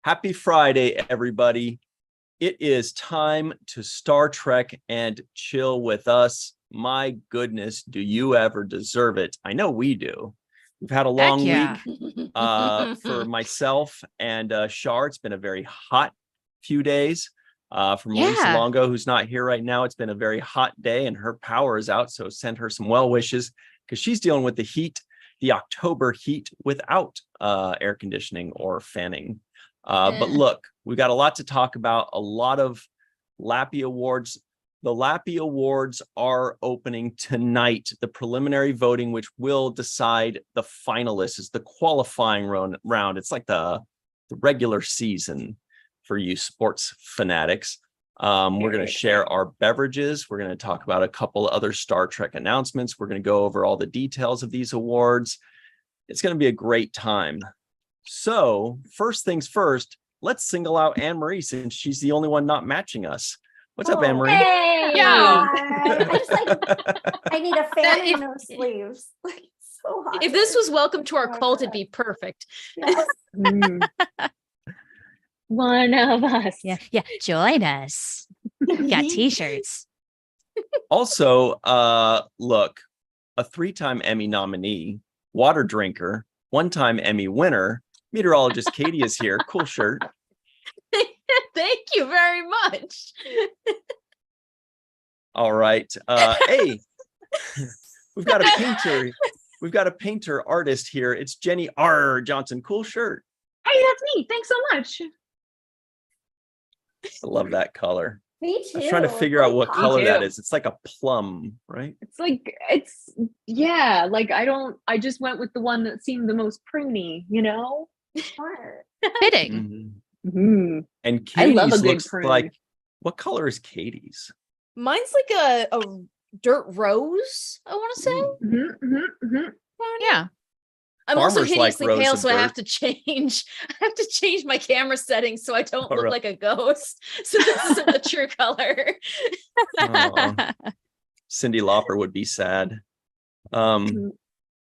Happy Friday, everybody. It is time to Star Trek and chill with us. My goodness, do you ever deserve it? I know we do. We've had a long week for myself and Shar. It's been a very hot few days. For Melissa Longo, who's not here right now, it's been a very hot day and her power is out. So send her some well wishes because she's dealing with the heat, the October heat without air conditioning or fanning. But look, we've got a lot to talk about, a lot of LLAPy Awards. The LLAPy Awards are opening tonight, the preliminary voting, which will decide the finalists, is the qualifying round. It's like the regular season for you sports fanatics. We're going to share our beverages. We're going to talk about a couple other Star Trek announcements. We're going to go over all the details of these awards. It's going to be a great time. So first things first, let's single out Anne-Marie since she's the only one not matching us. What's up, Anne-Marie? Hey, I need a fan if, and no sleeves. Like, so hot. If this was welcome to our cult, it'd be perfect. Yes. One of us. Yeah. Join us. We got t-shirts. Also, look, a 3-time Emmy nominee, water drinker, 1-time Emmy winner, meteorologist Katie is here. Cool shirt. Thank you very much. All right. Hey, we've got a painter. We've got a painter artist here. It's Jenny R. Johnson. Cool shirt. Hey, that's me. Thanks so much. I love that color. Me too. I was trying to figure out what color that is. It's like a plum, right? It's like, like I just went with the one that seemed the most pruny, you know? Smart. Fitting. Mm-hmm. And I love Katie's a good looks prune. like, what color is Katie's? Mine's like a dirt rose, I want to say. Yeah. I'm also Farmers like hideously rose pale, and so I dirt. have to change my camera settings so I don't look right. like a ghost. So this isn't the true color. Aw. Cyndi Lauper would be sad.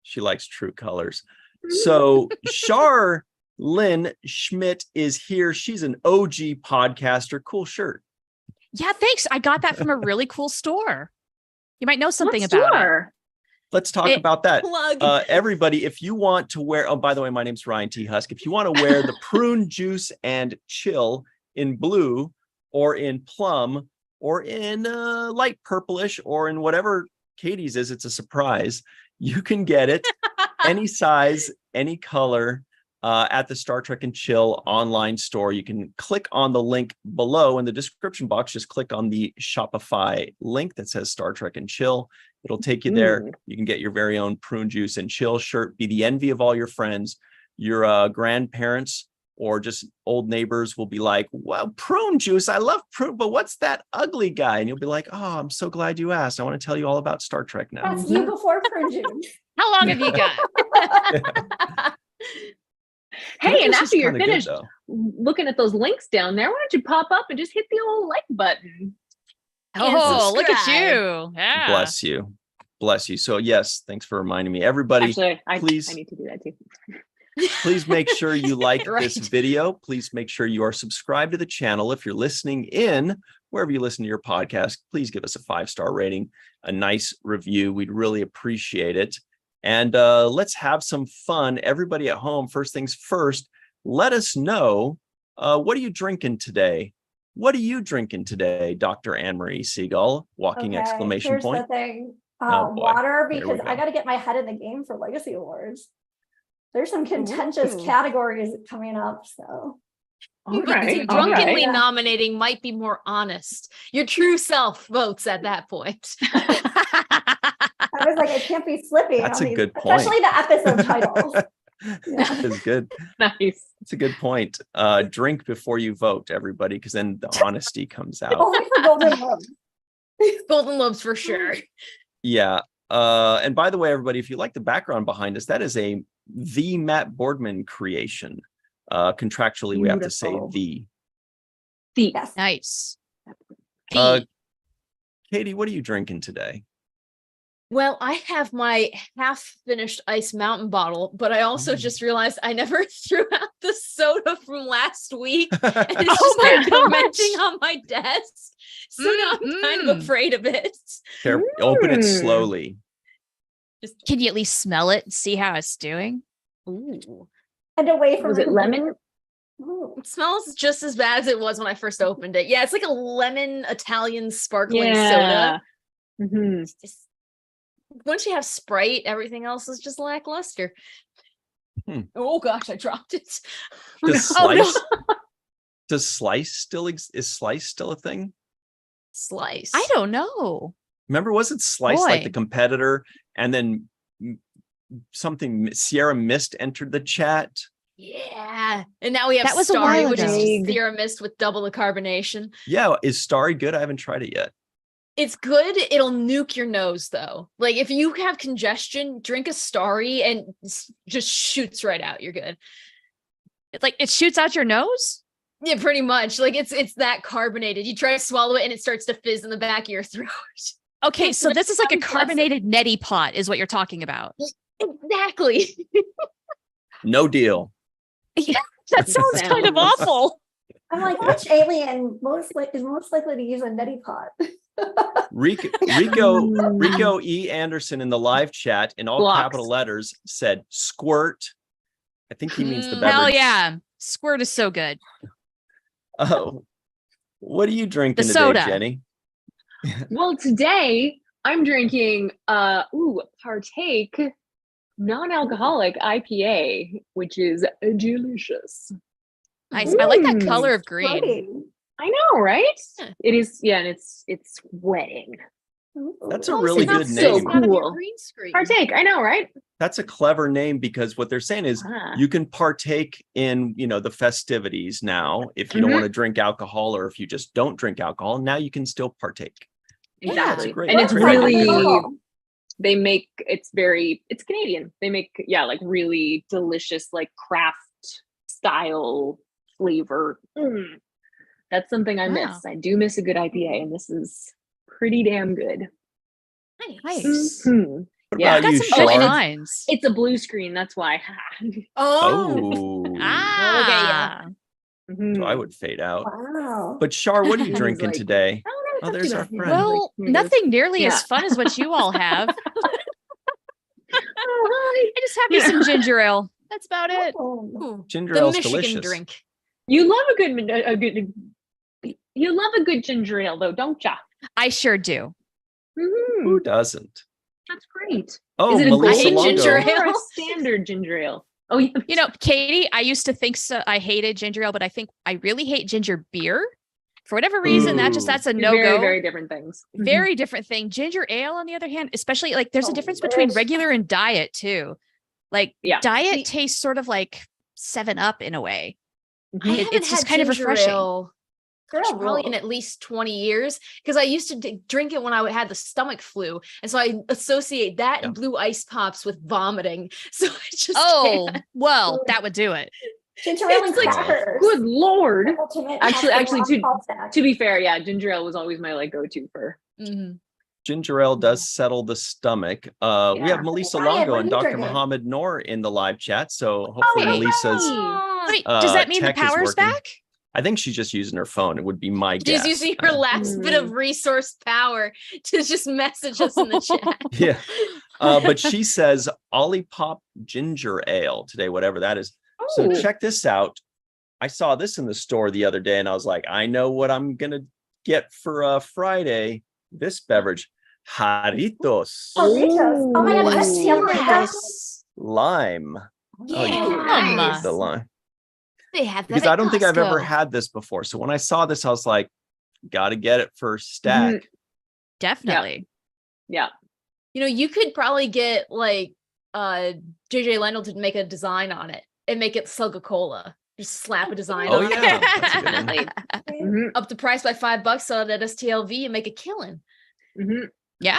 She likes true colors. So Shar Lynn Schmidt is here. She's an OG podcaster. Cool shirt. Yeah, thanks. I got that from a really cool store. You might know something about it. Let's talk about that. Plug. Everybody, if you want to wear, oh, by the way, my name's Ryan T. Husk. If you want to wear the prune juice and chill in blue or in plum or in light purplish or in whatever Katie's is, it's a surprise. You can get it any size, any color at the Star Trek and Chill online store. You can click on the link below in the description box. Just click on the Shopify link that says Star Trek and Chill. It'll take you there. You can get your very own prune juice and chill shirt. Be the envy of all your friends. Your grandparents or just old neighbors will be like, well, prune juice. I love prune, but what's that ugly guy? And you'll be like, oh, I'm so glad you asked. I want to tell you all about Star Trek now. That's you before prune juice. How long have you got? Hey, and after you're Kinda finished good, looking at those links down there, why don't you pop up and just hit the old like button? Oh, look at subscribe. you. Yeah. Bless you. Bless you. So yes, thanks for reminding me. Everybody, Actually, please- I need to do that too. please make sure you like Right. this video. Please make sure you are subscribed to the channel. If you're listening in, wherever you listen to your podcast, please give us a 5-star rating, a nice review. We'd really appreciate it. And let's have some fun. Everybody at home, first things first, let us know, what are you drinking today? What are you drinking today, Dr. Anne-Marie Seagull? Walking exclamation Here's point. the thing. Oh, boy. Water, There we because go. I got to get my head in the game for Legacy Awards. There's some contentious Ooh. categories coming up, so. All right. all Drunkenly right. nominating might be more honest. Your true self votes at that point. I was like, I can't be slippy. That's on a these, good point. especially the episode titles. That is good. Nice. That's a good point. Drink before you vote, everybody, because then the honesty comes out. Only for Golden Globes. Golden Globes for sure. Yeah. And by the way, everybody, if you like the background behind us, that is the Matt Boardman creation. Contractually, we have to say Beautiful. the. Yes. Nice. Katie, what are you drinking today? Well, I have my half-finished Ice Mountain bottle, but I also just realized I never threw out the soda from last week, and it's just my been fermenting on my desk. So now I'm kind of afraid of it. Open it slowly. Can you at least smell it and see how it's doing? Ooh. And away from Was it lemon? Ooh. It smells just as bad as it was when I first opened it. Yeah, it's like a lemon Italian sparkling soda. Mhm. It's just, once you have Sprite, everything else is just lackluster. Oh gosh, I dropped it. Does slice? Does slice still is slice still a thing? Slice. I don't know. Remember, wasn't Slice like Boy. the competitor? And then something Sierra Mist entered the chat. Yeah, and now we have That was a Starry, while which is ago. just Sierra Mist with double the carbonation. Yeah, is Starry good? I haven't tried it yet. It's good. It'll nuke your nose though. Like if you have congestion, drink a Starry and just shoots right out. You're good. It's like it shoots out your nose. Yeah, pretty much. Like it's that carbonated. You try to swallow it and it starts to fizz in the back of your throat. Okay, It's so like this is like a unpleasant. carbonated neti pot, is what you're talking about. Exactly. No deal. Yeah, that sounds kind of Sounds. awful. I'm like, which alien is most likely to use a neti pot? Rico E. Anderson in the live chat in all Blocks. capital letters said squirt. I think he means the beverage. Hell yeah. Squirt is so good. Oh, what are you drinking The today, soda. Jenny? Well, today I'm drinking Partake non-alcoholic IPA, which is delicious. Nice. I like that color of green. Exciting. I know, right? Yeah. It is, yeah, and it's wedding. Ooh. That's a Well, really it's not good so name. out of your cool. green screen. Partake, I know, right? That's a clever name because what they're saying is Ah. you can partake in, the festivities now if you don't Mhm. want to drink alcohol, or if you just don't drink alcohol, now you can still partake. Yeah, That's a great- And it's great really, idea. they make, it's Canadian. They make, like really delicious, like craft style flavor. That's something I Wow. miss. I do miss a good IPA, and this is pretty damn good. Nice. Mhm. What Yeah. about Got you, some Sean? good it's- lines. It's a blue screen, that's why. Oh. Oh, Ah. so I would fade out. Wow. But Shar, what are you He's drinking like, today? Oh, no, it's Oh, not too there's our bad. friend. Well, Here it goes. nothing nearly as Yeah. fun as what you all have. Oh, hi. I just have me some ginger ale. That's about it. Oh. Ooh, Ginger the ale's Michigan delicious. drink. You love you love a good ginger ale, though, don't ya? I sure do. Mhm. Who doesn't? That's great. Oh, Is it a Melissa gold Longo. ginger ale or a ale? standard ginger ale? Oh, yeah. You know, Katie, I used to think so. I hated ginger ale, but I think I really hate ginger beer. For whatever reason, Ooh. that's a Two no very, go. very different things. Mhm. Very different thing. Ginger ale, on the other hand, especially like there's a Oh, difference between bitch. regular and diet too. Like Yeah. diet See- tastes sort of like 7-Up in a way. I Mhm. haven't It's just had kind of ginger refreshing. ale, gosh, Girl, probably in whoa. at least 20 years, because I used to drink it when I had the stomach flu, and so I associate that and blue ice pops with vomiting. So I just Oh, can't. well, that would do it. Ginger ale and It's like- crackers. Good Lord. The ultimate Actually, healthy rock snack. To be fair, yeah, ginger ale was always my like go-to for. Mhm. Ginger ale does settle the stomach. We have Yeah. Melissa Ryan, Longo what are and you Dr. drinking? Mohammed Noor in the live chat. So hopefully hey. Melissa's, Wait, does that mean the tech is power's working. back? I think she's just using her phone. It would be my She's guess. using her last bit of resource power to just message us in the chat. Yeah. But she says Olipop ginger ale today, whatever that is. So Oh. check this out. I saw this in the store the other day and I was like, I know what I'm going to get for Friday. This beverage, Jarritos Doritos. Oh my Ooh, god, I've that's seen like this. lime. Oh, you Yeah, can't nice. beat the lime. They have that Because at I don't think I've ever Costco. had this before. So when I saw this, I was like, got to get it for stack. Definitely. Yeah. You know, you could probably get like JJ Lendl to make a design on it and make it Coca-Cola. Just slap a design Oh, on yeah. it. That's a good one. Like, mhm, Up the price by $5, sell it at STLV and make a killing. mhm. Yeah.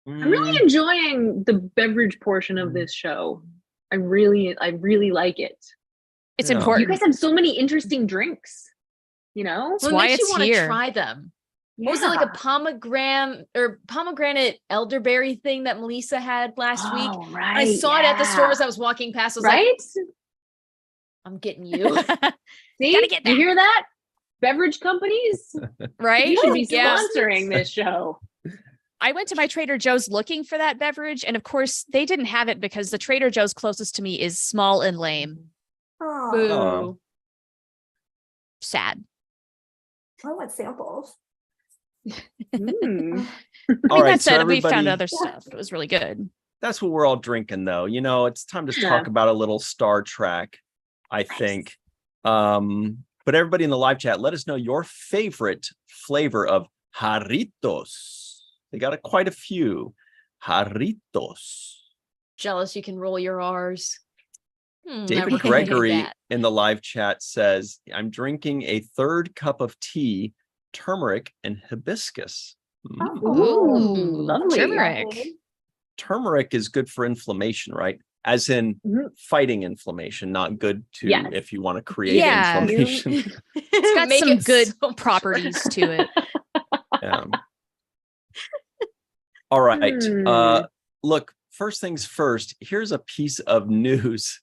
I'm really enjoying the beverage portion of this show. I really like it. It's Yeah. You important. guys have so many interesting drinks. You know? That's Well, it why makes you it's want to here. try them. What was it, like a pomegranate elderberry thing that Melissa had last week? Oh, right. I saw it at the store yeah. as I was walking past. I was like, Right? I'm getting you. See, Gotta get you that. hear that? Beverage companies, Right? you should be Yeah. sponsoring this show. I went to my Trader Joe's looking for that beverage, and of course they didn't have it because the Trader Joe's closest to me is small and lame. Oh, Boo. Sad. I want samples. Mm. All right, That so said, we found everybody, other stuff. It was really good. that's what we're all drinking, though. You know, it's time to Yeah. talk about a little Star Trek, I think. But everybody in the live chat, let us know your favorite flavor of jarritos. They got quite a few jarritos. Jealous you can roll your R's. David never gonna do Gregory that. in the live chat says, I'm drinking a third cup of tea, turmeric and hibiscus. Mm. Ooh, lovely. turmeric. Turmeric is good for inflammation, right? As in Mhm. fighting inflammation, not good to Yes. if you want to create Yeah. inflammation. It's got Make some it good so much properties to it. Yeah. All right. Hmm. Look, first things first, here's a piece of news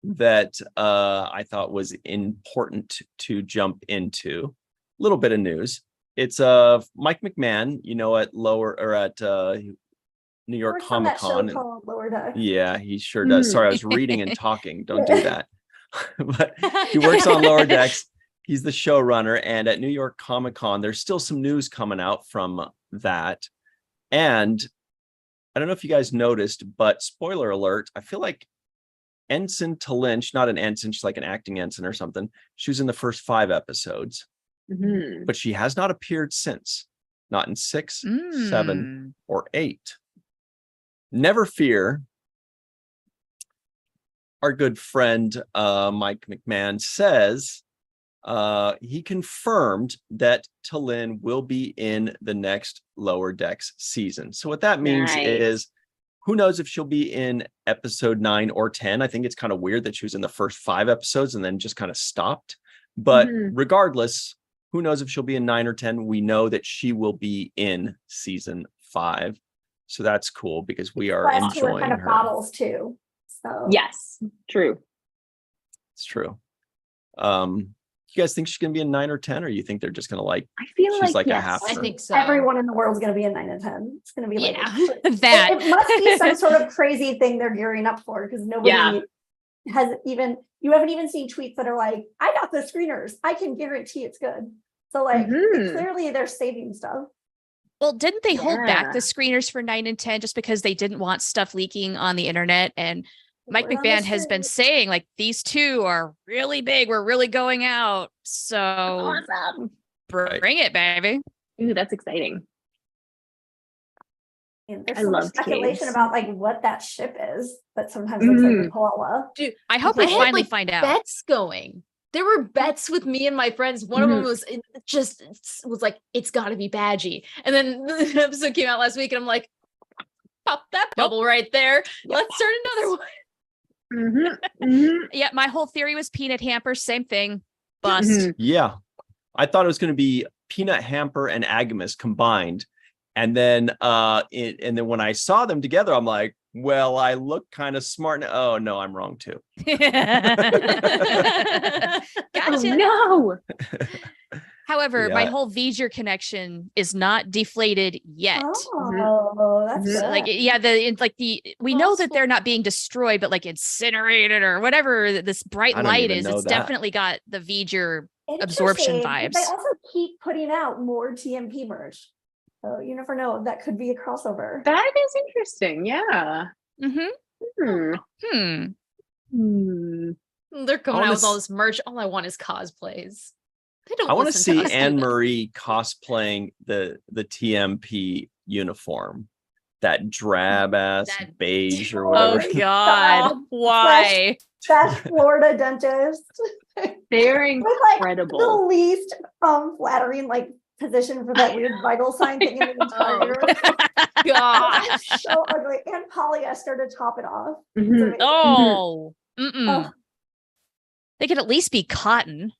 that I thought was important to jump into. A little bit of news. It's Mike McMahon, you know, at New York Works on that show Comic-Con. called Lower Deck. Yeah, he sure does. Mhm. Sorry, I was reading and talking. Don't do that. But he works on Lower Decks. He's the showrunner. And at New York Comic-Con, there's still some news coming out from that. And I don't know if you guys noticed, but spoiler alert, I feel like Ensign Talin, not an ensign, she's like an acting ensign or something. She was in the first 5 episodes, Mhm. but she has not appeared since. Not in 6, 7, or 8. Never fear. Our good friend Mike McMahon says he confirmed that Talin will be in the next Lower Decks season. So what that means Nice. is, who knows if she'll be in episode 9 or 10. I think it's kind of weird that she was in the first 5 episodes and then just kind of stopped. But Mhm. regardless, who knows if she'll be in 9 or 10. We know that she will be in season 5. So that's cool because we are Last two are enjoying kind of her. bottles too. So Yes, true. It's true. You guys think she's gonna be in 9 or 10, or you think they're just gonna like I feel she's like a yes. half? I think so. everyone in the world is going to be in 9 and 10. It's going to be like Yeah. That it must be some sort of crazy thing they're gearing up for because nobody has even you haven't even seen tweets that are like, I got the screeners. I can guarantee it's good. So like Mhm. clearly they're saving stuff. well, didn't they hold back the Yeah. screeners for 9 and 10 just because they didn't want stuff leaking on the internet? And Mike Word on the McMahon has been street. saying like these 2 are really big. We're really going out. So Awesome. bring it, baby. Ooh, that's exciting. And there's I so much love speculation caves. about like what that ship is that sometimes looks like a koala. Dude, I hope I we had, finally like, find out. bets going. There were bets with me and my friends. One of them was was like, it's got to be Badgie. And then the episode came out last week, and I'm like, pop that bubble right there. Let's start another one. Mhm. Mhm. Yeah, my whole theory was peanut hamper. Same thing. Bust. Mhm. Yeah, I thought it was gonna be Peanut Hamper and Agamus combined, and then when I saw them together, I'm like, well, I look kind of smart. Oh no, I'm wrong too. Gotcha. Oh, no. However, my Yeah. whole V'ger connection is not deflated yet. Oh, that's Mhm. good. Like, yeah, we know that they're not being destroyed, but like incinerated or whatever this bright I don't light even is. know It's that. definitely got the V'ger absorption Interesting, but They vibes. also keep putting out more TMP merch. So you never know. That could be a crossover. That is interesting. Yeah. Mm-hmm. Hmm. Hmm. They're coming wanna out with all s- this merch. All I want is cosplays. They don't I want to listen see us, do Anne they? Marie cosplaying the TMP uniform, that drab ass That- beige or Oh whatever. God. Why? That's Florida dentist. They're With like the incredible. least flattering like position for that weird vital sign thing in the entire. Gosh. So ugly and polyester to top it off. It's Mhm. amazing. Oh. Mm-mm. Oh. They could at least be cotton.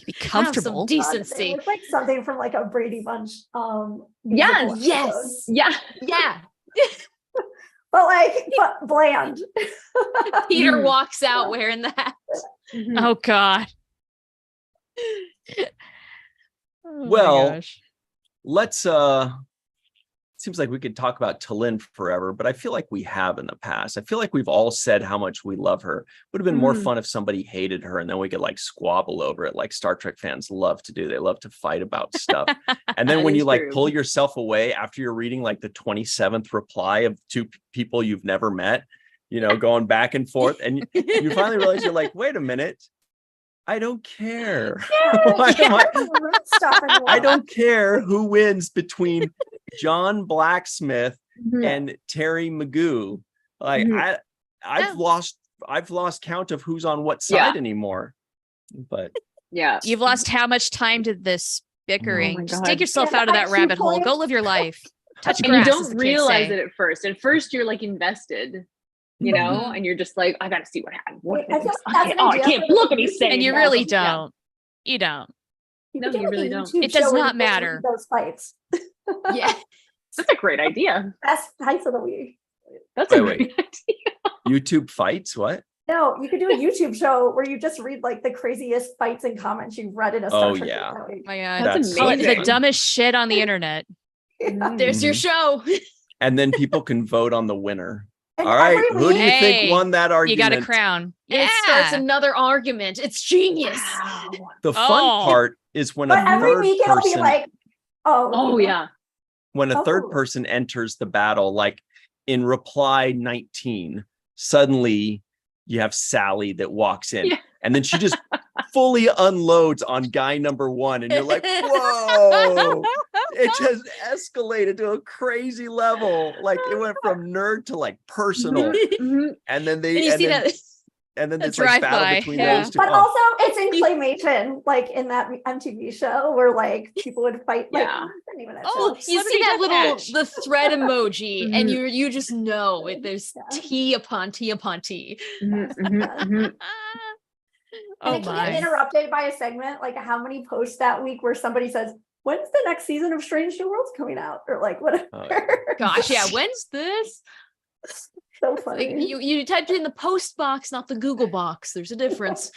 Be Have some comfortable. It decency. looks like something from like a Brady Bunch. Yes, musical yes. episode. Yeah. Yeah. But bland. Peter Mhm. walks out wearing that. Mhm. Oh God. Oh, my Well, gosh. let's seems like we could talk about Talin forever, but I feel like we have in the past. I feel like we've all said how much we love her. Would have been more Mhm. fun if somebody hated her and then we could like squabble over it like Star Trek fans love to do. They love to fight about stuff. And then That when is you like true. pull yourself away after you're reading like the 27th reply of two people you've never met, going back and forth, and you finally realize you're like, wait a minute, I don't care. Why am I don't care who wins between John Blacksmith Mhm. and Terry Magoo. Like Mhm. I've lost count of who's on what side anymore. But Yeah. You've lost how much time to this bickering. Oh my Just God. dig yourself And out of that at 2 rabbit hole. points- Go live your life. Touch And grass, you as don't the kids realize say. it at first. At first, you're like invested, you know, Mhm. and you're just like, I got to see what happened. What I feel is- like that's okay, an oh, I idea can't for look the what he's YouTube saying. And you Yeah. really Yeah. don't. You don't. No, could do you like a really don't. YouTube It does show where not you just read matter. Those fights. Yeah. That's a great idea. Best fights of the week. That's a Wait. great idea. YouTube fights, what? No, you could do a YouTube show where you just read like the craziest fights and comments you've read in a Star Oh, Trek yeah. that week. My God. That's Call it the amazing. dumbest shit on the internet. Mhm. There's your show. And then people can vote on the winner. And All right, every who do you week- think Hey, won that You argument? got a crown. And it starts Yeah. another argument. It's genius. Wow. The fun Oh. part is when But a every third week it'll be person like, Oh, yeah. when a third Oh. person enters the battle, like in reply 19, suddenly you have Sally that walks in, Yeah. and then she just fully unloads on guy number one, and you're like, whoa, it just escalated to a crazy level. Like it went from nerd to like personal, Mhm. and then they And you see that and then A this like battle drive-by, between yeah. those two. But Oh, also it's in claymation, like in that MTV show where like people would fight. Like, Yeah. what's the name of that Oh, show? you see that little Deathmatch. the thread emoji, and Mhm. you just know there's Yeah. tea upon tea upon tea. Mhm. Mhm. Mhm. And Oh it can get my. interrupted by a segment, like how many posts that week where somebody says, when's the next season of Strange New Worlds coming out? Or like whatever. Oh, yeah. Gosh, yeah. When's this? So Like funny. you typed it in the post box, not the Google box. There's a difference.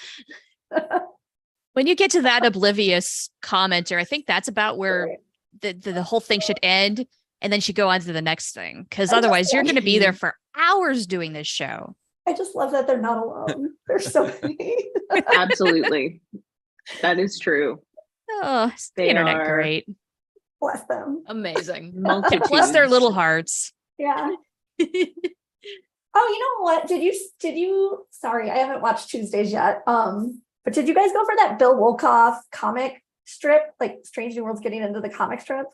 When you get to that oblivious commenter, I think that's about where the whole thing should end. And then should go on to the next thing. Because I just otherwise you're love- going to be there for hours doing this show. I just love that they're not alone. There's so many. Absolutely. That is true. Oh, is the They internet are- great. Bless them. Amazing. Multitudes. Plus their little hearts. Yeah. Oh, you know what? Did you sorry, I haven't watched Tuesdays yet. But did you guys go for that Bill Wolkoff comic strip? Like Strange New Worlds getting into the comic strip?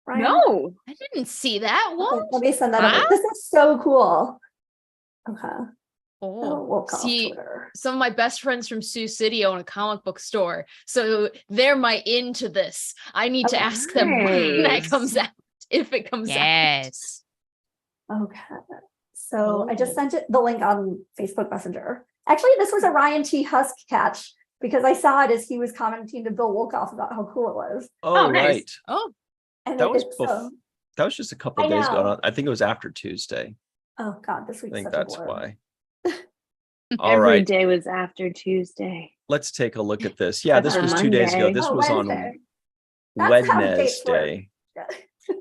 Ryan? No. I didn't see that. Okay, What? let me send that over. Huh? This is so cool. Okay. Oh, Bill Wolkoff see, Twitter. some of my best friends from Sioux City own a comic book store, so they're my into this. I need to Okay. ask them when that Nice. comes out, if it comes out. Yes. Okay. So I just Oh. sent it the link on Facebook Messenger. Actually, this was a Ryan T. Husk catch because I saw it as he was commenting to Bill Wolkoff about how cool it was. Oh, Oh, nice. right. Oh, And That was it's That was just a couple I days ago. know. I think it was after Tuesday. oh god, this I week's think such a that's blur. why. All Every right, day was after Tuesday. let's take a look at this. Yeah, this That's was a 2 days ago. Monday. This Oh, was Wednesday. on That's how dates work. Wednesday. Yeah.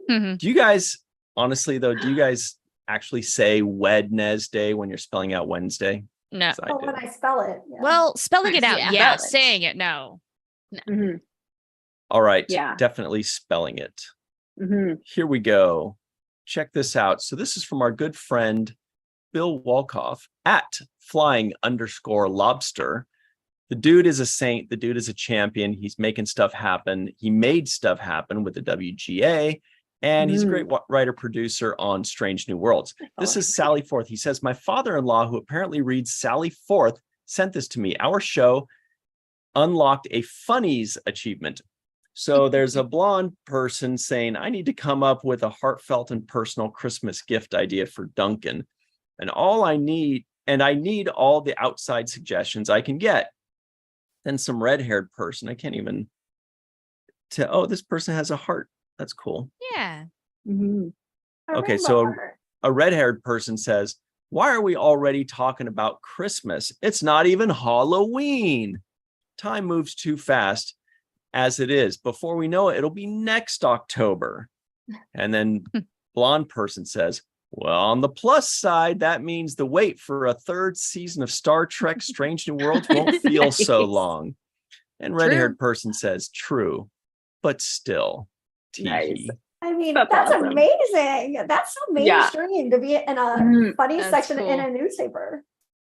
Mhm. Do you guys, honestly though, do you guys actually say Wednesday when you're spelling out Wednesday? No. 'Cause I Oh, do. when I spell it. Yeah. Well, spelling it out, Yeah. yeah. Spell it. Saying it, no. Mhm. All right, Yeah. definitely spelling it. Mhm. Here we go. Check this out. So this is from our good friend Bill Wolkoff at flying_lobster. The dude is a saint. The dude is a champion. He's making stuff happen. He made stuff happen with the WGA, and he's a great writer producer on Strange New Worlds. This is Sally Forth. He says, my father-in-law, who apparently reads Sally Forth, sent this to me. Our show unlocked a funnies achievement. So there's a blonde person saying, I need to come up with a heartfelt and personal Christmas gift idea for Duncan. And I need all the outside suggestions I can get. Then some red-haired person. I can't even tell. Oh, this person has a heart. That's cool. Yeah. Mhm. A Okay, rainbow so heart. a red-haired person says, why are we already talking about Christmas? It's not even Halloween. Time moves too fast as it is. Before we know it, it'll be next October. And then blonde person says, well, on the plus side, that means the wait for a third season of Star Trek Strange New Worlds won't feel so Nice. long. And True. red-haired person says, true, but still. Nice. Tee-hee. I mean, That's that's awesome. amazing. That's so Yeah. mainstream to be in a Mhm. funny That's section in cool. a newspaper.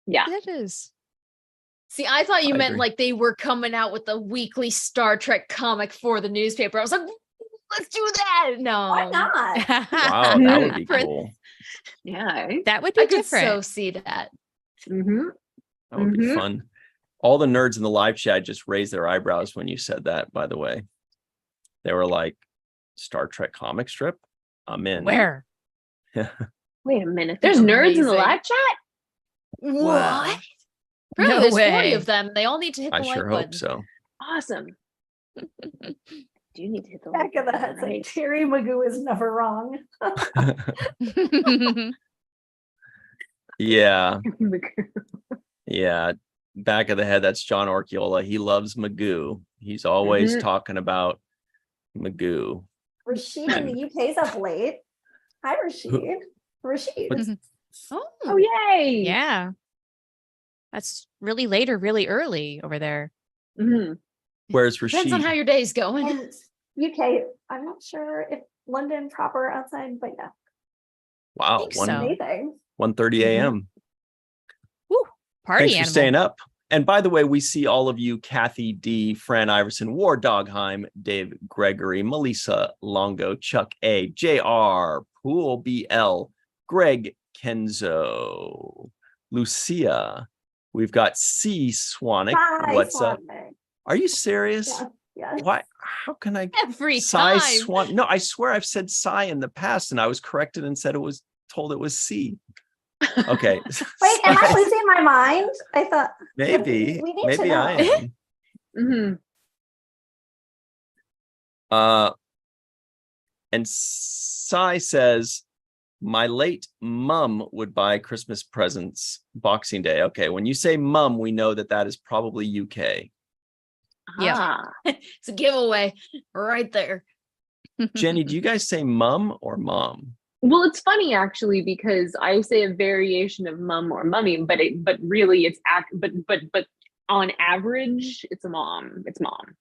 Yeah. It is. See, I thought you I meant agree. like they were coming out with a weekly Star Trek comic for the newspaper. I was like, let's do that. No. Why not? Wow, that would be For- cool. Yeah. That would I be could different. so see that. Mm-hmm. That would be Mhm. fun. All the nerds in the live chat just raised their eyebrows when you said that, by the way. They were like, Star Trek comic strip? I'm in. Where? Wait a minute. There's nerds in the Amazing. live chat? What? Bro, No there's 40 way. of them. They all need to hit the I like sure button. hope so. Awesome. Do you need to hit the Back like of the button, head saying right? Terry Magoo is never wrong. Yeah. Yeah. Back of the head, that's John Orchiola. He loves Magoo. He's always Mhm. talking about Magoo. Rashid in the UK is up late. Hi, Rashid. Rashid. What's- Oh, yay. Yeah. That's really late or really early over there. Mhm. Where's Depends Rashid? on how your day's going. And UK, I'm not sure if London proper outside, but yeah, Wow, think one so. amazing. 1:30 a.m. Party Thanks for animal. staying up. And by the way, we see all of you: Kathy D, Fran Iverson, War Dogheim, Dave Gregory, Melissa Longo, Chuck A, JR, Pool BL, Greg Kenzo, Lucia. We've got C Swanick. Bye, What's up? Swanwick. Are you serious? Yeah, yeah. Why? How can I? Every Cy time. Swan. No, I swear I've said Cy in the past, and I was corrected and said it was told it was C. Okay. Wait, am I losing my mind? I thought Maybe. we need to Maybe I know. am. Mhm. And Cy says, my late mum would buy Christmas presents Boxing Day. Okay, when you say mum, we know that that is probably UK. Yeah. Ah. It's a giveaway right there. Jenny, do you guys say mum or mom? Well, it's funny actually because I say a variation of mum or mummy, but really it's but on average it's a mom. It's mom.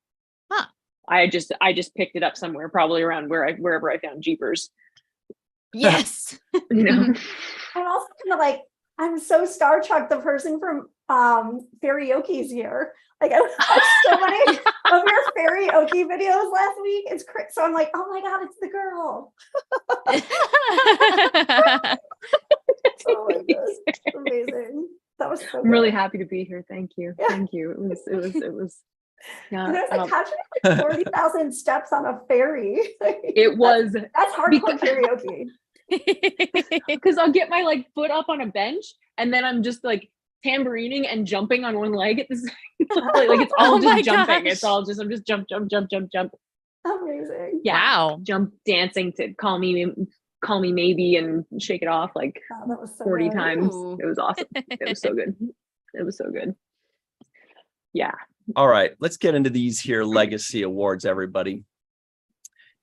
Huh. I just picked it up somewhere, probably around wherever I found Jeepers. Yes. You know. I'm also kind of like, I'm so Star Trek, the person from karaoke's here. Like I watched so many of your karaoke videos last week. It's crazy. So I'm like, oh my God, it's the girl. Oh my gosh, amazing. That was so I'm really good. happy to be here. Thank you. Yeah. Thank you. It was yeah. And I was like, how'd you make like 40,000 steps on a ferry? It was That's hardcore because- karaoke. because I'll get my like foot up on a bench and then I'm just like tambourining and jumping on one leg at the same time. Like it's all Oh my just jumping. gosh. It's all just I'm just jump. Amazing. Yeah. Wow. Jump dancing to call me maybe and shake it off like Wow, that was so 40 good. times. Ooh. It was awesome. It was so good. It was so good. Yeah. All right, let's get into these here legacy awards, everybody.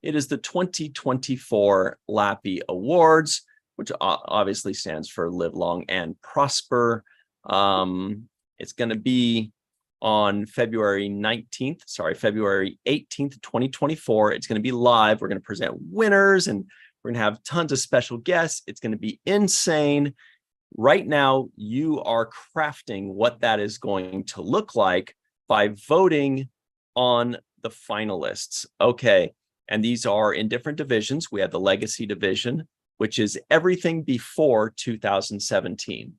It is the 2024 LLAPy Awards, which obviously stands for Live Long and Prosper. It's going to be on February 18th, 2024. It's going to be live. We're going to present winners and we're going to have tons of special guests. It's going to be insane. Right now, you are crafting what that is going to look like by voting on the finalists. Okay. And these are in different divisions. We have the Legacy division, which is everything before 2017.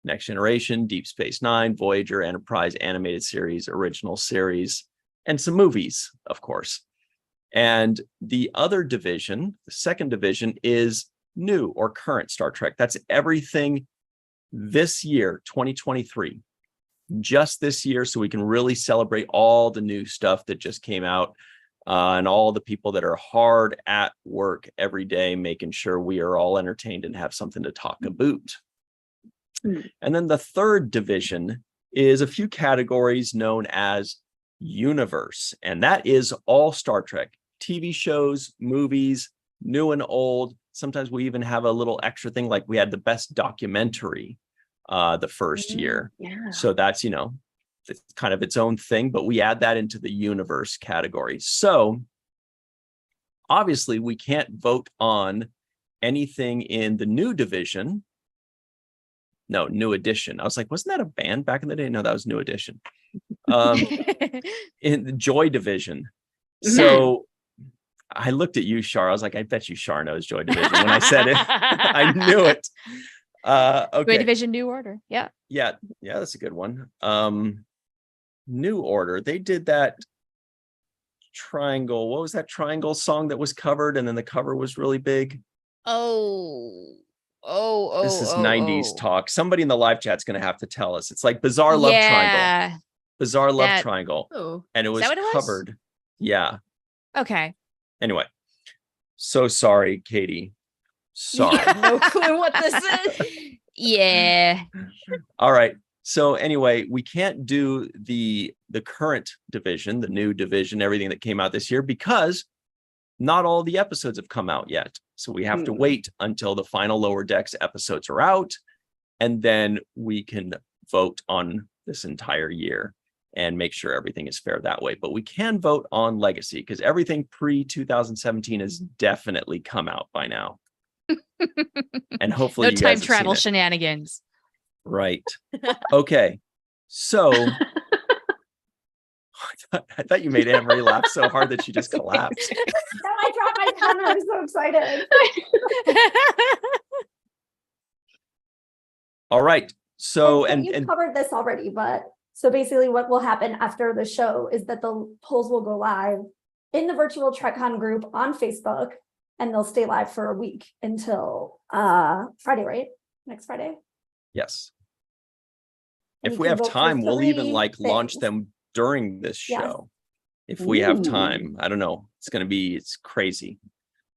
Next Generation, Deep Space Nine, Voyager, Enterprise, Animated Series, Original Series, and some movies, of course. And the other division, the second division, is new or current Star Trek. That's everything this year, 2023. just this year so we can really celebrate all the new stuff that just came out and all the people that are hard at work every day, making sure we are all entertained and have something to talk about. And then the third division is a few categories known as universe, and that is all Star Trek TV shows, movies, new and old. Sometimes we even have a little extra thing, like we had the best documentary the first year. Yeah. So that's, it's kind of its own thing, but we add that into the universe category. So obviously we can't vote on anything in the new division. No, New Edition. I was like, wasn't that a band back in the day? No, that was New Edition. In the Joy Division. So I looked at you, Shar. I was like, I bet you Shar knows Joy Division. When I said it, I knew it. Okay. Joy Division, New Order. Yeah. Yeah, that's a good one. New Order. They did that triangle. What was that triangle song that was covered? And then the cover was really big. This is 90s talk. Somebody in the live chat's going to have to tell us. It's like Bizarre Love Triangle. Bizarre Love Triangle. And it was covered. Yeah. Okay. Anyway. So sorry, Katie. Sorry. No clue what this is. Yeah. All right. So anyway, we can't do the current division, the new division, everything that came out this year, because not all the episodes have come out yet. So we have to wait until the final Lower Decks episodes are out, and then we can vote on this entire year and make sure everything is fair that way. But we can vote on Legacy because everything pre-2017 has definitely come out by now. And hopefully No you time guys have travel seen it. shenanigans. Right. Okay. So I thought you made Anne Marie laugh so hard that she just collapsed. No, I dropped my pen. I was so excited. All right. So you've covered this already, but so basically what will happen after the show is that the polls will go live in the virtual TrekCon group on Facebook, and they'll stay live for a week until Friday, right? Next Friday. Yes. And If you we can have vote for time, we'll even 3 launch things. them during this Yeah. show. If we have Ooh. time. I don't know. It's crazy.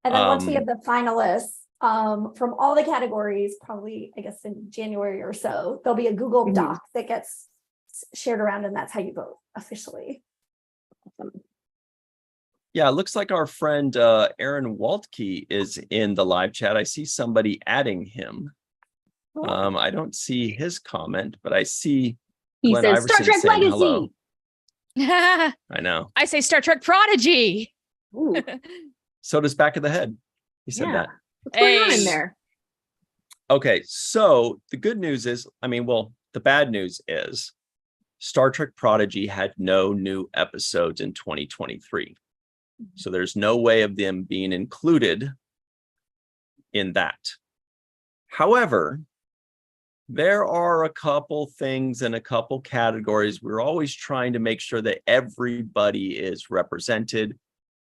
And then once we have the finalists from all the categories, probably I guess in January or so, there'll be a Google Doc that gets shared around, and that's how you vote officially. Yeah, it looks like our friend Aaron Waltke is in the live chat. I see somebody adding him. I don't see his comment, but I see He Glenn says Iverson Star Trek saying Legacy. hello. I I know. say Star Trek Prodigy. Ooh, So does Back of the Head. He said yeah. that. What's going on in Hey. there? Okay, so the good news is, the bad news is Star Trek Prodigy had no new episodes in 2023. So there's no way of them being included in that. However, there are a couple things and a couple categories. We're always trying to make sure that everybody is represented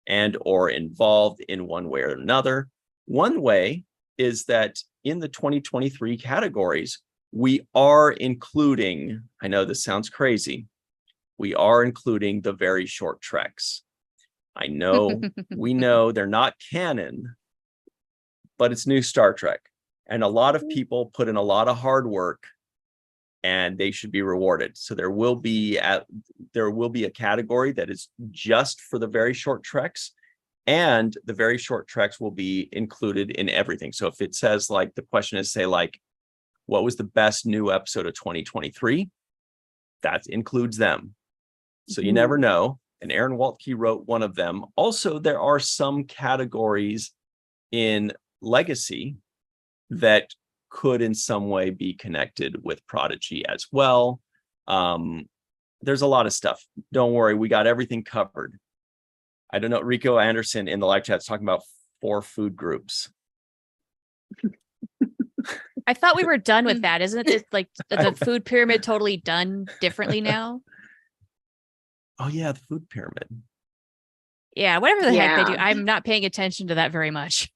and or involved in one way or another. One way is that in the 2023 categories, we are including, I know this sounds crazy, we are including the very short treks. I know, we know they're not canon, but it's new Star Trek. And a lot of people put in a lot of hard work, and they should be rewarded. So there will be a category that is just for the very short treks, and the very short treks will be included in everything. So if it says, like, the question is, say, like, what was the best new episode of 2023? That includes them. So you never know. And Aaron Waltke wrote one of them. Also, there are some categories in Legacy that could in some way be connected with Prodigy as well. There's a lot of stuff. Don't worry, we got everything covered. I don't know, Rico Anderson in the live chat is talking about 4 food groups. I thought we were done with that. Isn't it like the food pyramid totally done differently now? Oh yeah, the food pyramid. Yeah, whatever the heck they do. Yeah. I'm not paying attention to that very much.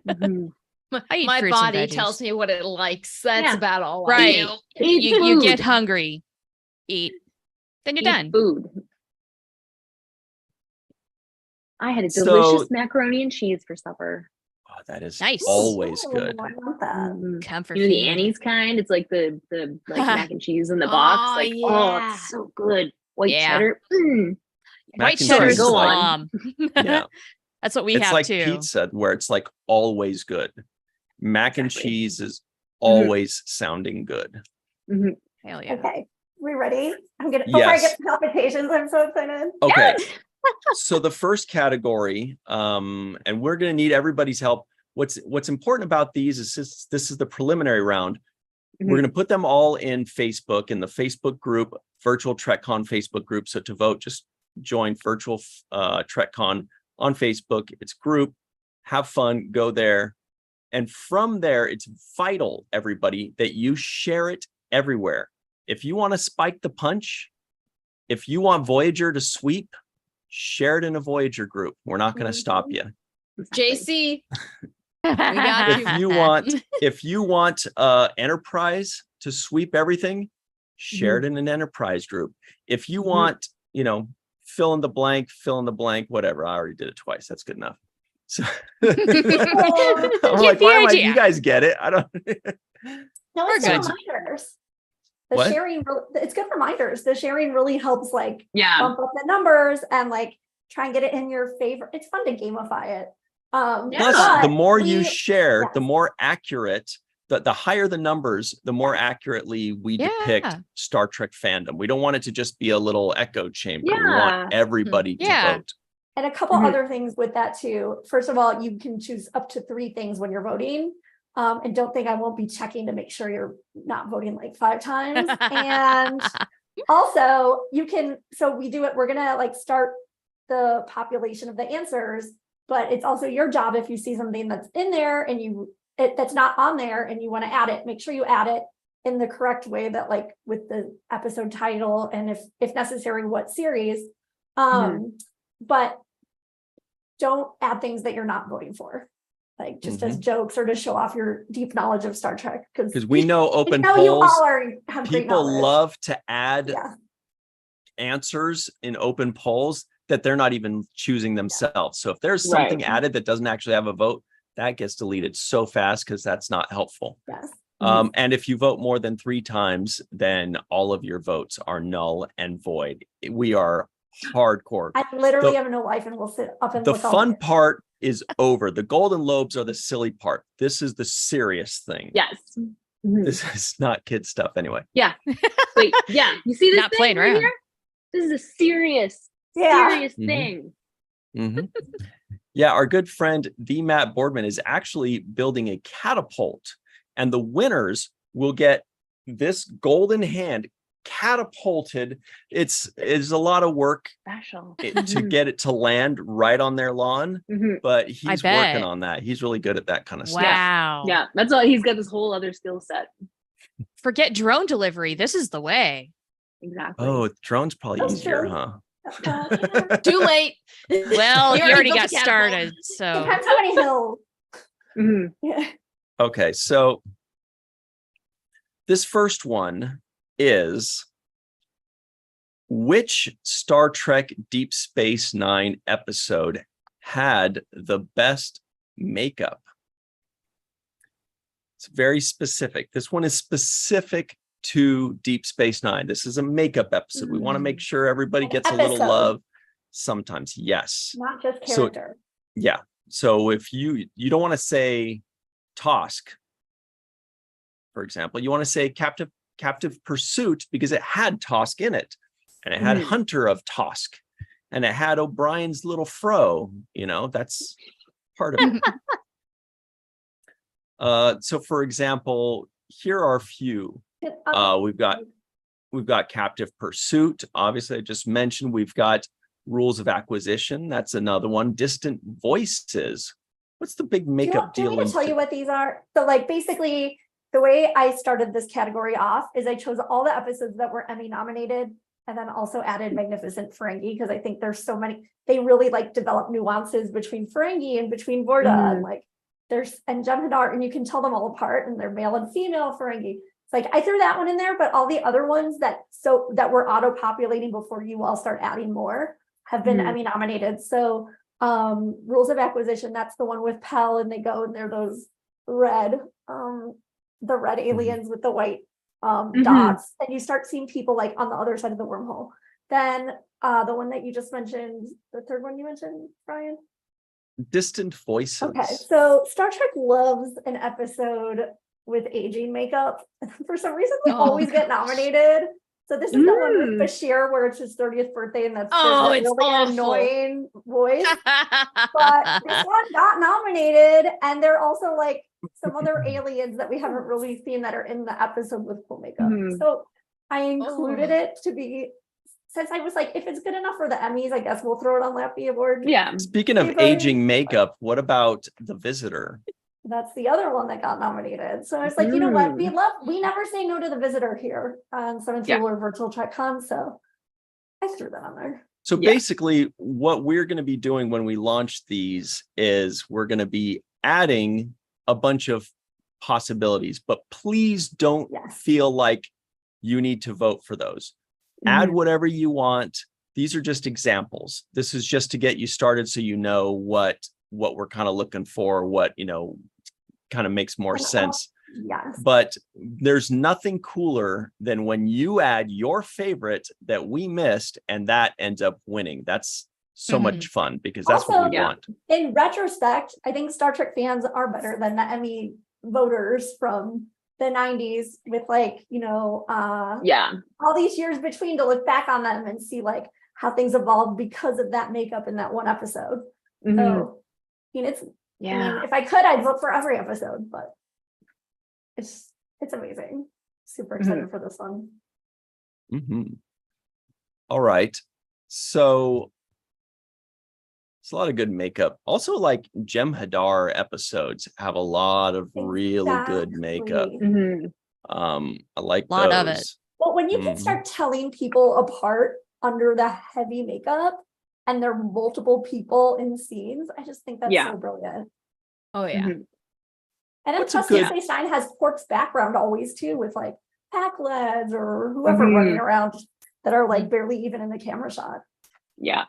Mhm. I eat My fruits and body veggies. tells me what it likes. That's Yeah. about all I Right. do. Eat You get food. hungry. eat, then you're Eat done. food. I had a So- delicious macaroni and cheese for supper. Oh, that is Nice. always Oh, good. I want that. Mhm. Comfort You know the food. Annie's kind? It's like the like mac and cheese in the box. Oh, Like, yeah. it's so good. White Yeah. cheddar. Mm. Mac White and cheddar cheese is is the like- bomb. Yeah. That's what we It's have like too. pizza where it's like always good. Mac and Exactly. cheese is always sounding good. Mhm. Hell yeah. Okay, we ready? I'm gonna before I Yes. get to palpitations, I'm so excited. Okay. So the first category, and we're going to need everybody's help. What's important about these is this is the preliminary round. We're going to put them all in Facebook, in the Facebook group, Virtual TrekCon Facebook group. So to vote, just join Virtual TrekCon on Facebook. It's group. Have fun. Go there. And from there, it's vital, everybody, that you share it everywhere. If you want to spike the punch, if you want Voyager to sweep, share it in a Voyager group. We're not going to stop you. JC, we got If you want Enterprise to sweep everything, share it in an Enterprise group. If you want, fill in the blank, whatever. I already did it twice. That's good enough. So I'm like, why am I? You guys get it. I don't. No, We're it's good good. reminders. The What? sharing, it's good reminders. The sharing really helps like Yeah. bump up the numbers and like try and get it in your favor. It's fun to gamify it. Yeah. Plus, but the more you we- share, yes. the more accurate, the higher the numbers, the more accurately we depict Yeah. Star Trek fandom. We don't want it to just be a little echo chamber. We Yeah. want everybody to Yeah. vote. And a couple Mhm. other things with that too. First of all, you can choose up to 3 things when you're voting. And don't think I won't be checking to make sure you're not voting like 5 times. And also you can, so we do it, we're gonna like start the population of the answers, but it's also your job if you see something that's in there and that's not on there and you want to add it, make sure you add it in the correct way, that like with the episode title and if necessary, what series. But don't add things that you're not voting for, like just as jokes or to show off your deep knowledge of Star Trek. Because we know open I know you polls, all have great people knowledge. love to add Yeah. answers in open polls that they're not even choosing themselves. So if there's something Right. added that doesn't actually have a vote, that gets deleted so fast because that's not helpful. Yes. And if you vote more than 3 times, then all of your votes are null and void. We are hardcore. I literally The- have no life and will sit up and The look all fun day. part is over. The golden lobes are the silly part. This is the serious thing. Yes. Mhm. This is not kid stuff anyway. Wait, yeah. You see this Not thing playing right around. here? This is a serious Yeah. Mhm. thing. Mhm. Yeah, our good friend, the Matt Boardman, is actually building a catapult, and the winners will get this golden hand catapulted. It's a lot of work Special. to get it to land right on their lawn, Mhm. but he's bet. working on that. He's really good at that kind of stuff. Wow. Yeah, that's all. He's got this whole other skill set. Forget drone delivery. This is the way. Exactly. Oh, drone's probably That's easier, true. huh? too late. Well, You you already built got a catapult. started. So Depends how many hills. Mhm. Yeah. Okay, so this first one is, which Star Trek Deep Space Nine episode had the best makeup? It's very specific. This one is specific to Deep Space Nine. This is a makeup episode. We want to make sure everybody An gets a little episode. love. Sometimes, yes. Not just So- character. Yeah. So if you don't want to say Tosk, for example, you want to say Captive Pursuit because it had Tosk in it, and it had Mhm. Hunter of Tosk, and it had O'Brien's little fro. That's part of it. So for example, here are a few. We've got Captive Pursuit. Obviously, I just mentioned. We've got Rules of Acquisition. That's another one. Distant Voices. What's the big makeup Do you deal? want me to tell you what these are? So like basically the way I started this category off is I chose all the episodes that were Emmy nominated and then also added Magnificent Ferengi because I think there's so many, they really like develop nuances between Ferengi and between Vorta and like and Jem'Hadar, and you can tell them all apart and they're male and female Ferengi. It's like I threw that one in there, but all the other ones that were auto-populating before you all start adding more have been Emmy nominated. So Rules of Acquisition, that's the one with Pell, and they go and they're those red aliens with the white dots, and you start seeing people like on the other side of the wormhole. Then the one that you just mentioned, the third one you mentioned, Brian. Distant Voices. Okay, so Star Trek loves an episode with aging makeup. For some reason, they always get nominated. So this is the one with Bashir, where it's his 30th birthday, and that's it's really awful. annoying voice. But this one got nominated, and they're also like some other aliens that we haven't really seen that are in the episode with full makeup. So I included it to be, since I was like, if it's good enough for the Emmys, I guess we'll throw it on LLAPy Award. Yeah. Speaking of aging makeup, what about The Visitor? That's the other one that got nominated. So I was like, you know what? We never say no to The Visitor here on 17 or Virtual TrekCon. So I threw that on there. So basically, what we're going to be doing when we launch these is we're going to be adding a bunch of possibilities, but please don't feel like you need to vote for those. Add whatever you want. These are just examples. This is just to get you started so you know what we're kind of looking for, what, kind of makes more sense. Yes. But there's nothing cooler than when you add your favorite that we missed and that ends up winning. That's so much fun because that's Also, what we want. In retrospect, I think Star Trek fans are better than the Emmy voters from the 90s with all these years between to look back on them and see like how things evolved because of that makeup in that one episode. So I mean, if I could, I'd vote for every episode, but it's amazing. Super excited for this one. All right. So it's a lot of good makeup. Also, like Jem Hadar episodes have a lot of really good makeup. I like A lot those. of it. Well, when you can start telling people apart under the heavy makeup and there are multiple people in scenes, I just think that's so brilliant. Oh yeah. And then plus Space Nine has Quark's background always too, with like pack lads or whoever running around that are like barely even in the camera shot. Yeah.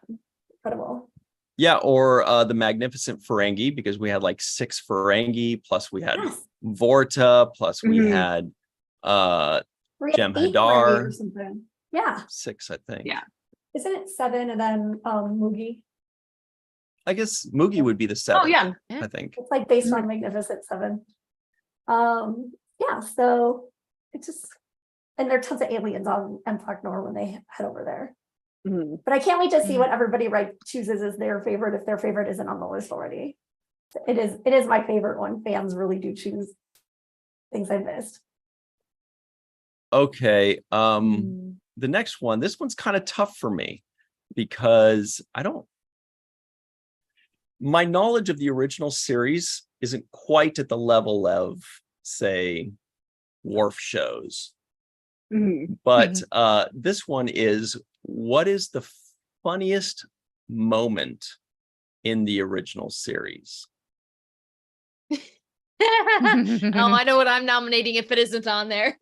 Incredible. Yeah, or the Magnificent Ferengi, because we had like 6 Ferengi, plus we had Vorta, plus we had Jem Hadar. Or something. Yeah. 6, I think. Yeah. Isn't it 7 and then Moogie? I guess Moogie would be the 7th. Oh yeah. I think. It's like based on Magnificent 7. So it's just, and there are tons of aliens on Empire when they head over there. But I can't wait to see what everybody chooses as their favorite if their favorite isn't on the list already. It is my favorite one. Fans really do choose things I missed. Okay. The next one, this one's kind of tough for me because my knowledge of the original series isn't quite at the level of, say, Worf shows. But this one is, what is the funniest moment in the original series? I know what I'm nominating if it isn't on there.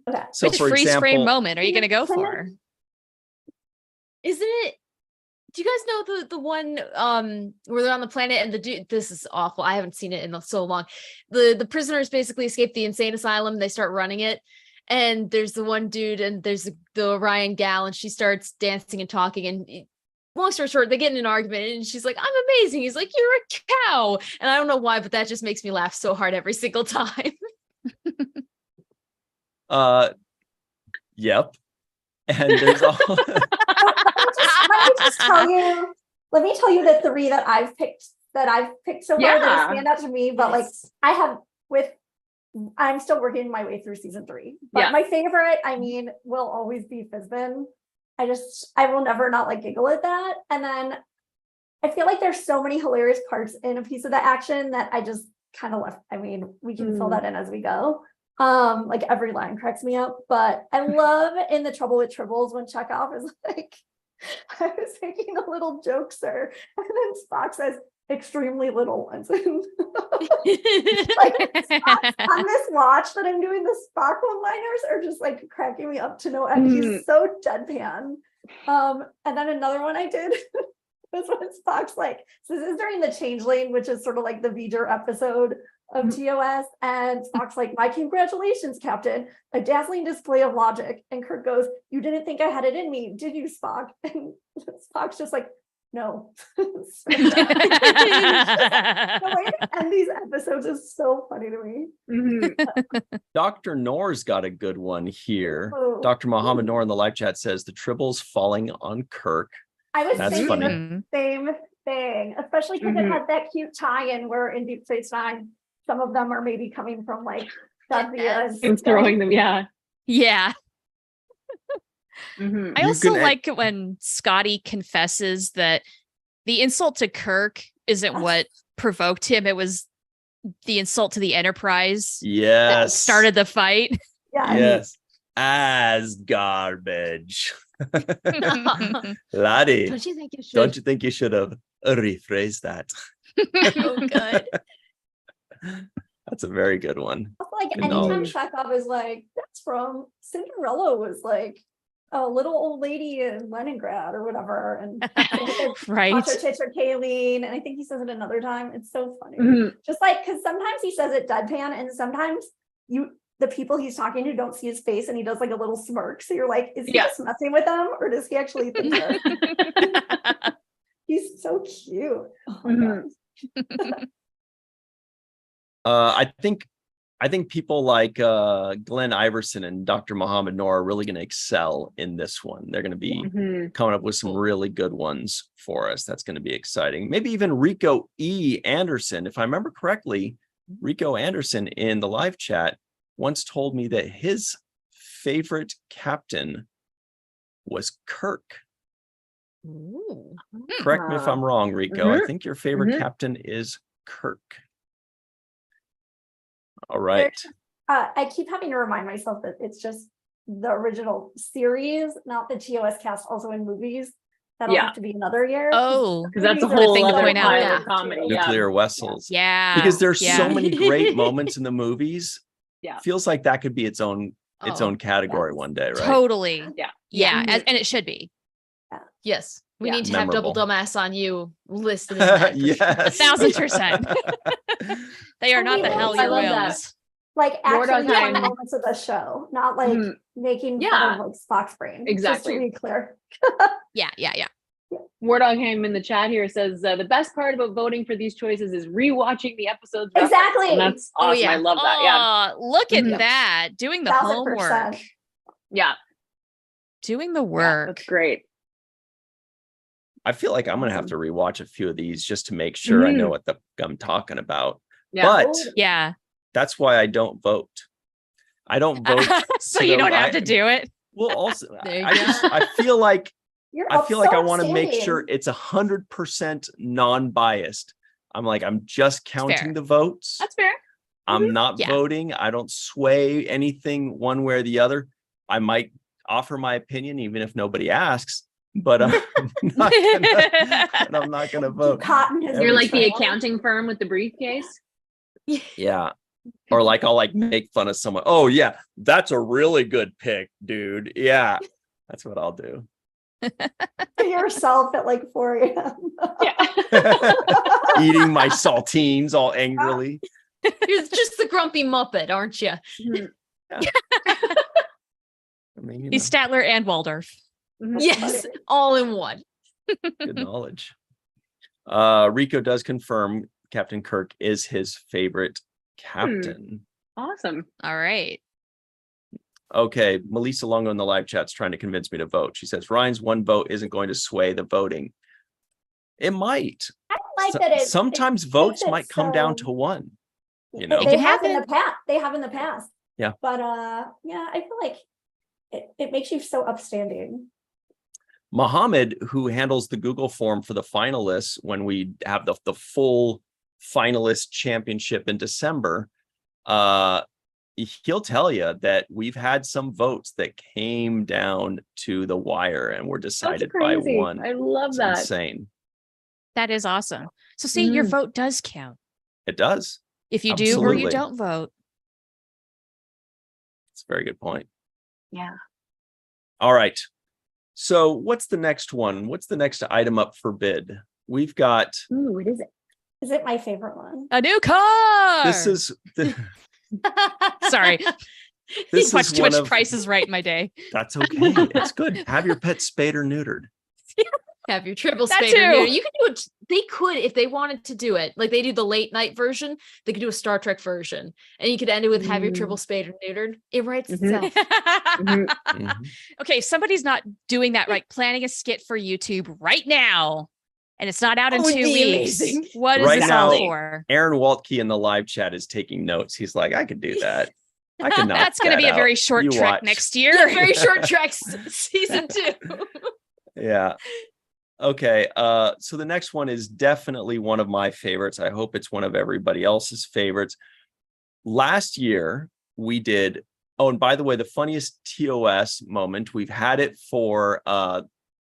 Okay. So Which for freeze example, frame moment are you going to go for? Isn't it? Do you guys know the one where they're on the planet and the dude? This is awful. I haven't seen it in so long. The prisoners basically escape the insane asylum. They start running it, and there's the one dude, and there's the Orion gal, and she starts dancing and talking. And long story short, they get in an argument, and she's like, "I'm amazing." He's like, "You're a cow," and I don't know why, but that just makes me laugh so hard every single time. Yep. And there's all let me tell you the 3 that I've picked so far that stand out to me. But like I'm still working my way through season 3. But my favorite, I mean, will always be Fizbin. I will never not like giggle at that. And then I feel like there's so many hilarious parts in a piece of the action that I just kind of left. I mean, we can fill that in as we go. Like every line cracks me up, but I love in The Trouble with Tribbles when Chekhov is like, I was making a little joke, sir. And then Spock says, extremely little ones. Like Spock, on this watch that I'm doing, the Spock one-liners are just like cracking me up to no end. He's so deadpan. And then another one I did was when Spock's like, so this is during the Changeling, which is sort of like the V'ger episode of TOS, and Spock's like, my congratulations, Captain, a dazzling display of logic. And Kirk goes, you didn't think I had it in me, did you, Spock? And Spock's just like, no. The way to end these episodes is so funny to me. Dr. Noor's got a good one here. Oh. Dr. Muhammad Noor in the live chat says the Tribbles falling on Kirk. I was That's thinking funny. the same thing, especially because it had that cute tie-in where in Deep Space Nine, some of them are maybe coming from like Cynthia And throwing them, yeah. Yeah. Mhm. I You also can- like when Scotty confesses that the insult to Kirk isn't what provoked him. It was the insult to the Enterprise that Yes. started the fight. Yeah, Yes. As garbage. Laddie, Don't you think you should? don't you think you should have rephrased that? Oh, good. That's a very good one. also, like Good anytime knowledge. Chekhov is like, that's from Cinderella was like a little old lady in Leningrad or whatever, and Right. Teacher Kayleen, and I think he says it another time. It's so funny. Mhm. Just like, because sometimes he says it deadpan, and sometimes the people he's talking to don't see his face, and he does like a little smirk. So you're like, is he Yeah. just messing with them, or does he actually think that? He's so cute. Oh my Mhm. God. I think people like Glenn Iverson and Dr. Muhammad Noor are really going to excel in this one. They're going to be Mhm. coming up with some really good ones for us. That's going to be exciting. Maybe even Rico E. Anderson. If I remember correctly, Rico Anderson in the live chat once told me that his favorite captain was Kirk. Ooh. Correct me if I'm wrong, Rico. I Mhm. think your favorite Mhm. captain is Kirk. All right. I keep having to remind myself that it's just the original series, not the TOS cast also in movies. That'll Yeah. have to be another year. Oh, Because that's a Movies are whole thing to other point out. pile Yeah. of comedy. Yeah. Nuclear vessels. yeah. Because there's yeah. so many great moments in the movies. Yeah. Feels like that could be its own Oh, category yes. one day, right? Totally. Yeah. Yeah. Mhm. And it should be. Yes. We Yeah. need to have double Memorable. dumbass on you listed in that. for sure. Yes. 1,000%. They are not the I hell love your that. wills. Like War Dog actually fun Time. moments of the show, not like Mhm. making Yeah. fun of like Spock's brain. Exactly. Just to be clear. Yeah. War Dog Ham in the chat here says the best part about voting for these choices is rewatching the episodes. referenced." Exactly. And that's Oh, awesome. yeah. I love that. Yeah. Look at Mhm. that. Doing the 1000%. homework. Yeah. Doing the Yeah, work. that's great. I feel like I'm gonna have to rewatch a few of these just to make sure I know what I'm talking about. Yeah. But Yeah. that's why I don't vote. I don't vote. So to you the- don't have I- to do it. Well, also, There you I feel like You're I feel like I so want to make outstanding. sure it's 100% non-biased. I'm just counting fair. the votes. That's fair. I'm not Yeah. voting. I don't sway anything one way or the other. I might offer my opinion even if nobody asks, but I'm not gonna vote. Cotton has You're Every like the time. accounting firm with the briefcase. Yeah. Or like I'll like make fun of someone. Oh yeah, that's a really good pick, dude. Yeah. That's what I'll do. to yourself at like 4 a.m. Eating my saltines all angrily. You're just the grumpy Muppet, aren't you? I mean, you He's know, Statler and Waldorf. Yes, all in one. good knowledge. Rico does confirm Captain Kirk is his favorite captain. Awesome. All right. Okay, Melissa Longo in the live chat's trying to convince me to vote. She says Ryan's one vote isn't going to sway the voting. It might. I don't like that it Sometimes it votes makes it might come down so- to one. You They- know? they It have in happen. the past. They have in the past. Yeah. But yeah, I feel like it makes you so upstanding. Mohammed, who handles the Google form for the finalists when we have the full finalist championship in December, he'll tell you that we've had some votes that came down to the wire and were That's decided by crazy. one. I love It's that. insane. That is awesome. So see, your Mm. vote does count. It does. If you do or you Absolutely. don't vote. It's a very good point. Yeah. All right. So what's the next one? What's the next item up for bid? We've got, Ooh, what is it? Is it my favorite one? A new car. this is, Sorry. this Watch is too one much of, prices right in my day. that's okay. It's good. Have your pet spayed or neutered. Have your triple That spade or too. neuter. You can do it. They could, if they wanted to do it, like they do the late night version, they could do a Star Trek version. And you could end it with have your triple spade or neutered. It writes Mhm. itself. Mhm. Mhm. Okay, somebody's not doing that right. Planning a skit for YouTube right now. And it's not out in That would 2 be weeks. amazing. What is Right this all now- for? Aaron Waltke in the live chat is taking notes. He's like, I could do that. I can knock That's going to that be a very out. short You trek watch. next year. Yeah, very short tracks season 2. Yeah. Okay. So the next one is definitely one of my favorites. I hope it's one of everybody else's favorites. Last year we did, oh, and by the way, the funniest TOS moment, we've had it for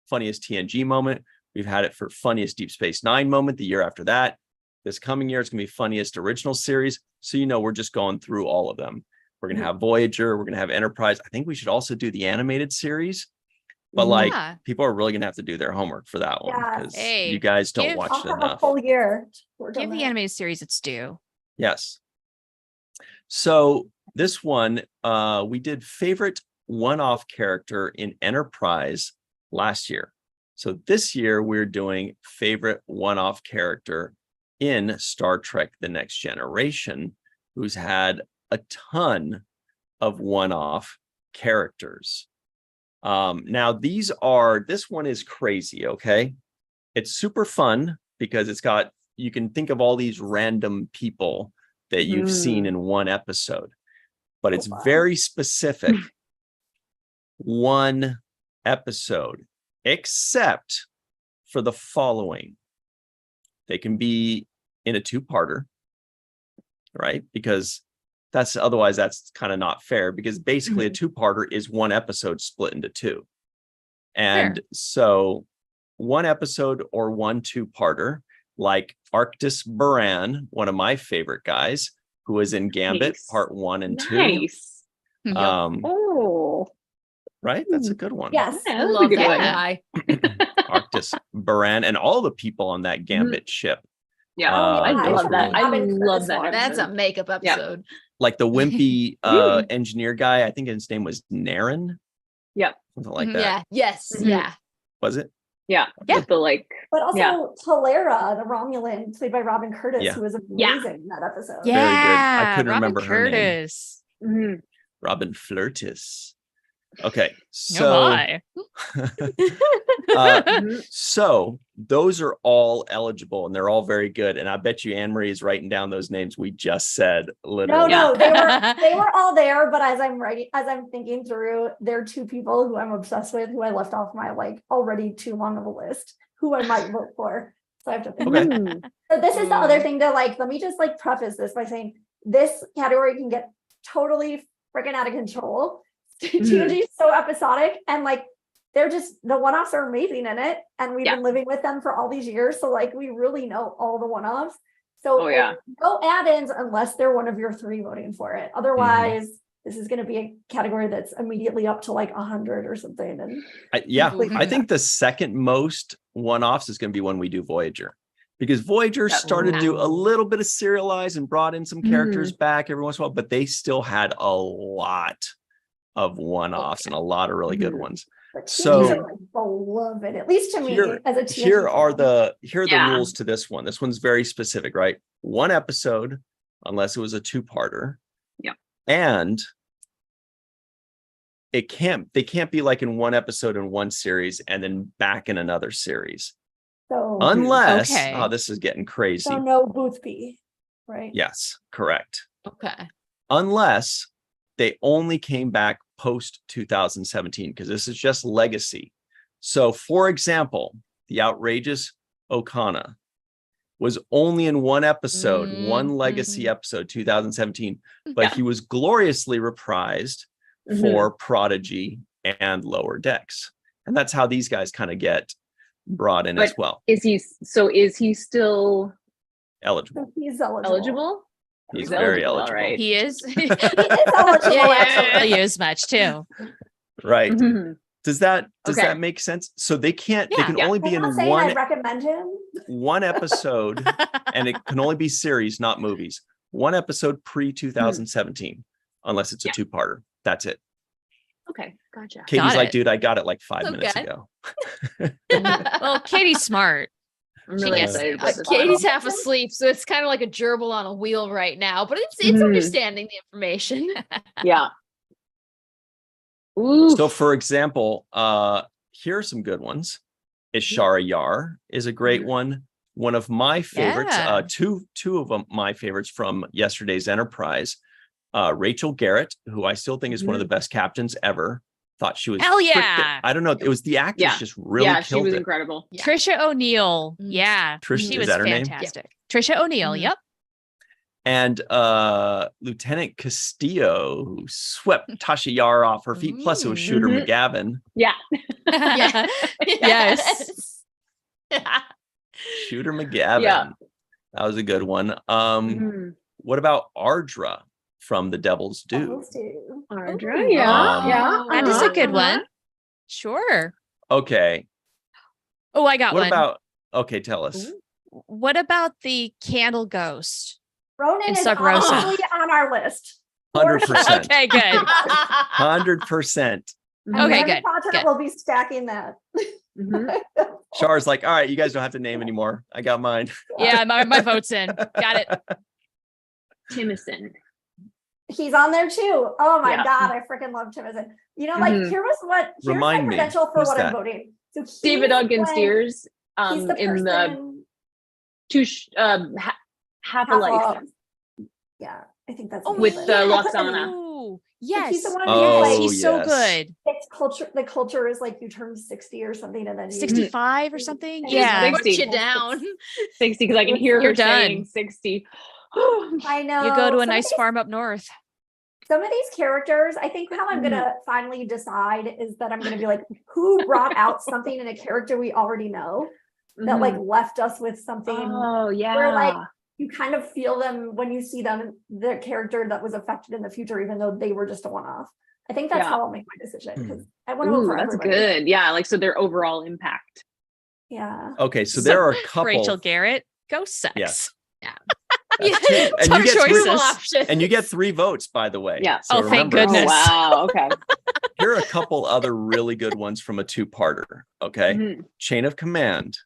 funniest TNG moment. We've had it for funniest Deep Space Nine moment the year after that. This coming year, it's going to be funniest original series. So, we're just going through all of them. We're going to have Voyager. We're going to have Enterprise. I think we should also do the animated series. But like, Yeah. people are really going to have to do their homework for that one Yeah. because Hey, you guys don't give- watch I'll it have a enough. full year. to work Give on the that. animated series its due. Yes. So this one, we did favorite one-off character in Enterprise last year. So this year we're doing favorite one-off character in Star Trek: The Next Generation, who's had a ton of one-off characters. Now this one is crazy, okay? It's super fun because you can think of all these random people that you've seen in one episode, but it's wow. very specific. One episode, except for the following. They can be in a two-parter, right? Because otherwise that's kind of not fair, because basically a two-parter is one episode split into two. And so one episode or one two-parter, like Arctis Baran, one of my favorite guys, who was in Gambit Nice. part 1 and 2. Nice. Oh, Right? That's a good one. Yes. yeah, that was a Love good that one. guy. Arctis Baran and all the people on that Gambit ship. Yeah, I I those love were that. really I good. love that. That's a episode. makeup Yeah. episode. Like the wimpy Mm. engineer guy, I think his name was Naren. Yeah. Something like Mhm. that. Yeah. Yes. Mhm. Yeah. Was it? Yeah, Yeah. with the like. But also Yeah. Tolera, the Romulan, played by Robin Curtis, Yeah. who was Yeah. amazing in that episode. Very good. I Yeah, couldn't Robin remember her name. Curtis. Mhm. Robin Flirtis. Okay. Oh So my. Mhm. so those are all eligible and they're all very good. And I bet you Anne Marie is writing down those names we just said. No, Literally. no, they were all there, but as I'm thinking through, there are two people who I'm obsessed with, who I left off my already too long of a list, who I might vote for. So I have to think. Okay. Mm. So this is the other thing to let me just preface this by saying this category can get totally freaking out of control. TNG is so episodic, and they're just, the one-offs are amazing in it, and we've Yeah. been living with them for all these years, so we really know all the one-offs. So Oh, yeah. no add-ins unless they're one of your three voting for it. Otherwise, this is going to be a category that's immediately up to 100 or something. And I think the second most one-offs is going to be when we do Voyager, because Voyager Yeah. started to do a little bit of serialized and brought in some characters back every once in a while, but they still had a lot of one-offs and a lot of really good ones. but So- TNG are, beloved, at least to me Here- as a TNG Here are fan. the Yeah. rules to this one. This one's very specific, right? One episode, unless it was a two-parter. Yeah. And they can't be in one episode in one series and then back in another series. So, Unless, Okay. this is getting crazy. so no Boothby, right? Yes, correct. Okay. Unless they only came back post 2017, because this is just legacy. So, for example, the outrageous Okana was only in one episode, one legacy episode, 2017, but Yeah. he was gloriously reprised Mhm. for Prodigy and Lower Decks. And that's how these guys kind of get brought in But as well. is he still Eligible. He's eligible. eligible? He's He's very eligible, all eligible. right. He is. He is eligible, Yeah. actually. He is much too. Right. Mhm. Does that Okay. make sense? So they can't, they Yeah. can Yeah. only be I'm in not saying I'd recommend him. one episode, and it can only be series, not movies. One episode pre-2017, unless it's a Yeah. two-parter. That's it. Okay, gotcha. Katie's Got like, it. dude, I got it like 5 minutes Okay. ago. Well, Katie's smart. I'm She really gets excited it. about this. Katie's one. half asleep, so it's kind of like a gerbil on a wheel right now, but it's Mhm. understanding the information. Yeah. Ooh. So for example, here are some good ones. Ishara Yar is a great one. One of my favorites, Yeah. two of them, my favorites from yesterday's Enterprise. Rachel Garrett, who I still think is one of the best captains ever. Thought she was Hell frickin- yeah. I don't know. It was the actress Yeah. just really yeah, she killed was it. incredible. Yeah. Trisha O'Neill. Mm. Yeah. Trish, She is was that her name? fantastic. Trisha O'Neill. Mhm. Yep. And Lieutenant Castillo, who swept Tasha Yar off her feet. Plus, it was Shooter Mhm. McGavin. Yeah. Yeah. Yes. Shooter McGavin. Yeah. That was a good one. Mhm. What about Ardra from The Devil's Due? Those two. Ardra, Ooh. yeah, yeah. That is a good uh-huh. one. Sure. Okay. Oh, I got What one. about? Okay, tell us. What about the candle ghost? Ronan And is Sub Rosa. honestly on our list. For sure. 100%. Okay, good. 100%. And Okay, Harry good, Potter good. will be stacking that. Mhm. Char's like, all right, you guys don't have to name anymore. I got mine. Yeah, my vote's in. Got it. Timison. He's on there too. Oh my Yeah. God, I freaking love Timothy. You know, like Mhm. here's my Remind me, credential for who's what that? I'm voting. So he's David Ogden like- Steers. He's the In the person. half a life. Yeah, I think that's Oh, With it. the Yeah, Loxana. Ooh, He's yes. the one Oh, Yes, who like he's so yes. good. it's culture. The culture is like you turn 60 or something, and then you 65 or something. And Yeah. he's Put 60. you down. 60, because I can hear You're her done. saying 60. I know. You go to a some of nice these- farm up north. Some of these characters, I think how I'm gonna finally decide is that I'm gonna be like, who brought out something in a character we already know that like left us with something Oh yeah. where like you kind of feel them when you see them, the character that was affected in the future, even though they were just a one-off. I think that's Yeah. how I'll make my decision because I want to vote Ooh, for that's everybody. good. Yeah, like so their overall impact. Yeah. Okay, so there are a couple. Rachel Garrett, ghost sex. Yes. Yeah. And Our you get choices. three, Options. and you get 3 votes, by the way. Yeah. So Oh, thank remember, goodness. Oh wow. Okay. here are a couple other really good ones from a 2-parter. Okay. Mhm. Chain of Command,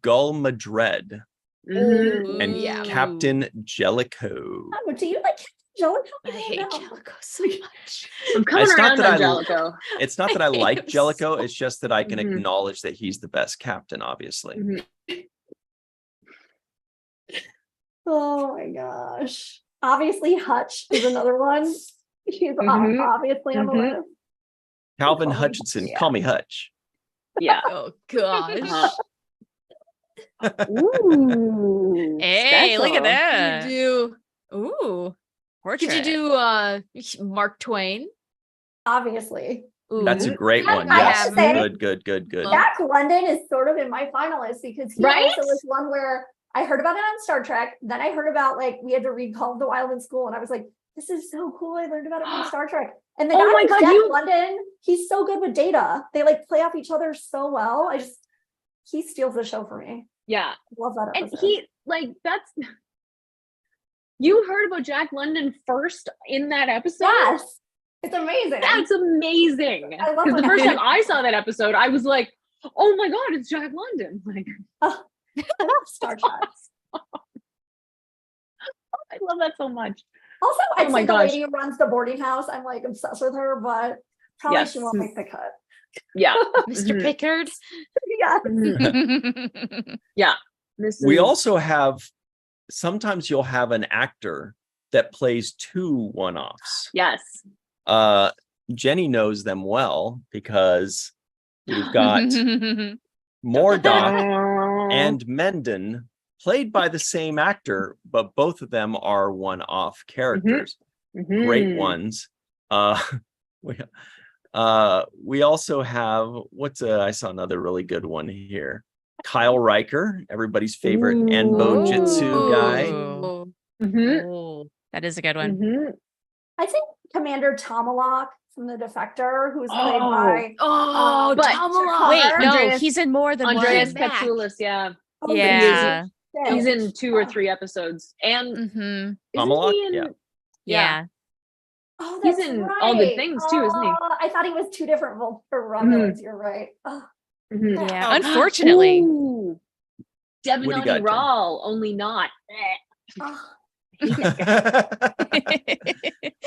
Gull Madred, Mhm. and Yeah. Captain Jellicoe. Oh, do you like Jellicoe? I hate No. Jellicoe so much. I'm coming It's not around that on I- Jellicoe. It's not that I I hate like him Jellicoe, so it's just that I can Mhm. acknowledge that he's the best captain, obviously. Mhm. Oh my gosh. Obviously, Hutch is another one. She's Mhm. obviously on the Mhm. list. Calvin Call me Hutchinson, Hutch, call me Hutch. Yeah. Oh gosh. Uh-huh. Ooh. Hey, look at special. that. Could you do? Ooh. Portrait. Could you do Mark Twain? Obviously. That's a great one. I Yes. have to say- Good. Jack London is sort of in my finalist because he Right? also was one where I heard about it on Star Trek. Then I heard about like we had to read Call of the Wild in school, and I was like, "This is so cool!" I learned about it from Star Trek. And the Oh guy my who's God, Jack you- London, he's so good with Data. They like play off each other so well. He steals the show for me. Yeah. Love that And episode. he like that's you heard about Jack London first in that episode? yes, it's amazing. That's amazing. I love Because the when first that time I saw that episode, I was like, oh my God, it's Jack London. Like I love Star Trek. I love that so much. Also, I'd Oh my say the gosh. lady who runs the boarding house, I'm like obsessed with her, but probably Yes. she won't make the cut. Yeah. Mr. Mhm. Pickard? Yeah. Mhm. This We is- also have, sometimes you'll have an actor that plays 2 one-offs. Yes. Jenny knows them well because we've got Mordock and Mendon played by the same actor, but both of them are one-off characters. Great Mhm. ones. We also have I saw another really good one here. Kyle Riker, everybody's favorite Enbo Jitsu guy. Ooh. Mhm. Oh, that is a good one. Mhm. I think Commander Tomalak from The Defector, who's played by Oh, But- Tomalak. Wait, no, Andreas- he's in more than Andreas one. Back. Katsoulis, yeah. oh, Yeah. He's in 2 or 3 episodes. And Mm-hmm. isn't Tomalak? he in Yeah. Yeah. Oh, He's that's in right. All Good Things too, isn't he? I thought he was 2 different Romulans. You're right. Oh, Mhm. Yeah. Oh. Unfortunately. Ooh. Devin What do you got, Jen? Rawl, only not. oh,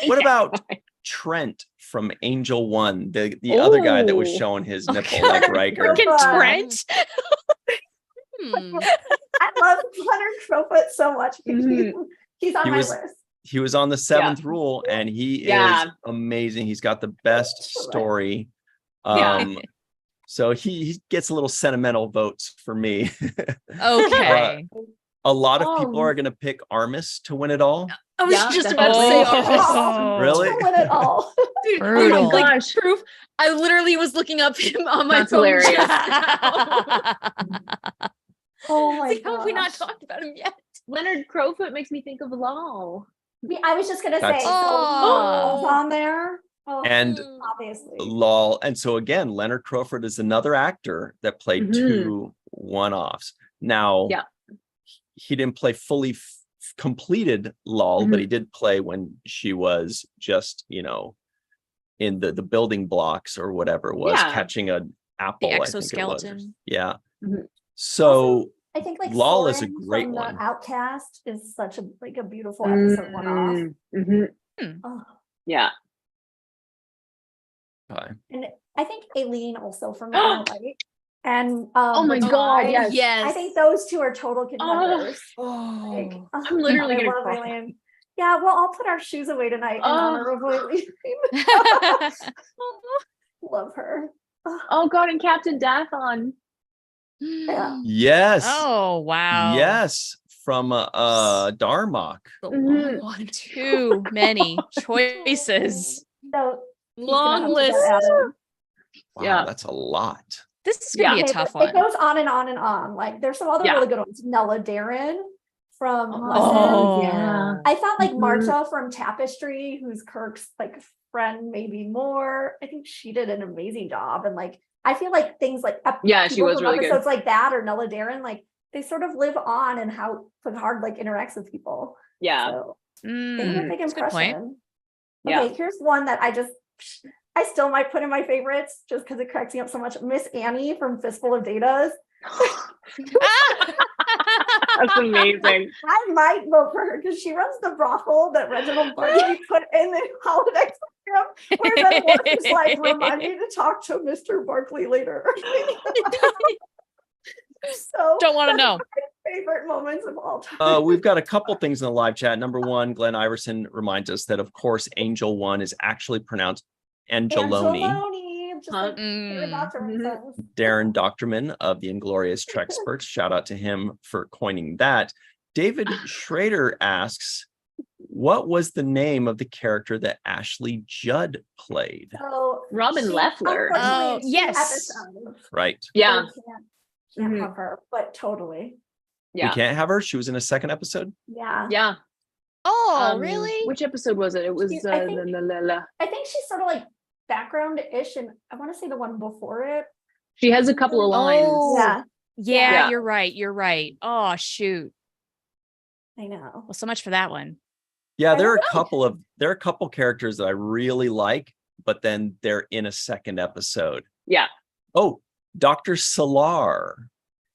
What about Trent from Angel One, the other guy that was Ooh. showing his Oh, nipple God. like Riker? Freaking Fun. Trent. Hmm. I love Leonard Crowfoot so much. Mhm. He's on He my was- list. He was on the 7th rule, and he Yeah. is amazing. He's got the best story. Yeah. So he gets a little sentimental votes for me. Okay. A lot of people Oh. are going to pick Armis to win it all. I was Yeah, just that's about to say Oh. Armis. Really? Don't win it all. Dude, Brutal. like, Gosh. proof. I literally was looking up him on my That's phone. hilarious. just now. Oh my Like, how have we not gosh. talked about him yet? Leonard Crowfoot makes me think of Lal. I was just gonna say, That's- so Oh. Lowell's on there. Oh, And obviously. lol. And so again, Leonard Crawford is another actor that played Mhm. 2 one-offs. Now, Yeah. he didn't play fully completed lol, but he did play when she was just, in the building blocks or whatever it was, Yeah. catching an apple. The I think it was. exoskeleton. Yeah. Mhm. So I think like Lol is a Soren great from one. The Outcast is such a beautiful episode one-off. Mhm. Oh, Yeah. and I think Aileen also from The Inner Light. And Oh my Bernard. God, yes. Yes. I think those 2 are total contenders. Like, Oh. I'm literally I gonna love cry. Aileen. Yeah, well, I'll put our shoes away tonight in honor of Aileen. Love her. Oh God, and Captain Dathon. Yeah. yes. Oh, wow. Yes. From Darmok. The Mhm. long one. Too many choices. So Long list. Wow, Yeah. that's a lot. This is gonna be a Okay, tough but one. it goes on and on and on. Like there's some other Yeah. really good ones. Nella Darren from Oh, Lessons. yeah. I thought like Mhm. Marta from Tapestry, who's Kirk's like friend, maybe more. I think she did an amazing job. And like I feel like things like Yeah, she people was from really good. episodes like that or Nella Darren, like they sort of live on and how Picard like interacts with people. Yeah. So they have a big That's a good point. impression. Yeah. Okay, here's one that I still might put in my favorites just because it cracks me up so much. Miss Annie from Fistful of Datas. That's amazing. I might vote for her because she runs the brothel that Reginald Barkley put in the holodeck program. Where then Worf is like, remind me to talk to Mr. Barkley later. So Don't want to that's know. my favorite moments of all time. We've got a couple things in the live chat. Number one, Glenn Iverson reminds us that, of course, Angel One is actually pronounced Angeloni. Angeloni, just like Mm. Sarah Doctorman Mhm. says. Darren Doctorman of the Inglorious Trexperts. Shout out to him for coining that. David Schrader asks, what was the name of the character that Ashley Judd played? So Robin she- Leffler. unfortunately, Oh, in 2 yes. episodes, Right. Yeah. so can't Mhm. have her, but totally. Yeah. We can't have her. She was in a second episode. Yeah. Yeah. Oh, really? Which episode was it? It was I think- la. I think she's sort of like background-ish, and I want to say the one before it. She has a couple of lines. Oh. Yeah, Yeah, Yeah. you're right. You're right. Oh, shoot. I know. Well, so much for that one. Yeah, I there are don't a couple characters that I really like, but then they're in a second episode. Yeah. Oh, Dr. Solar.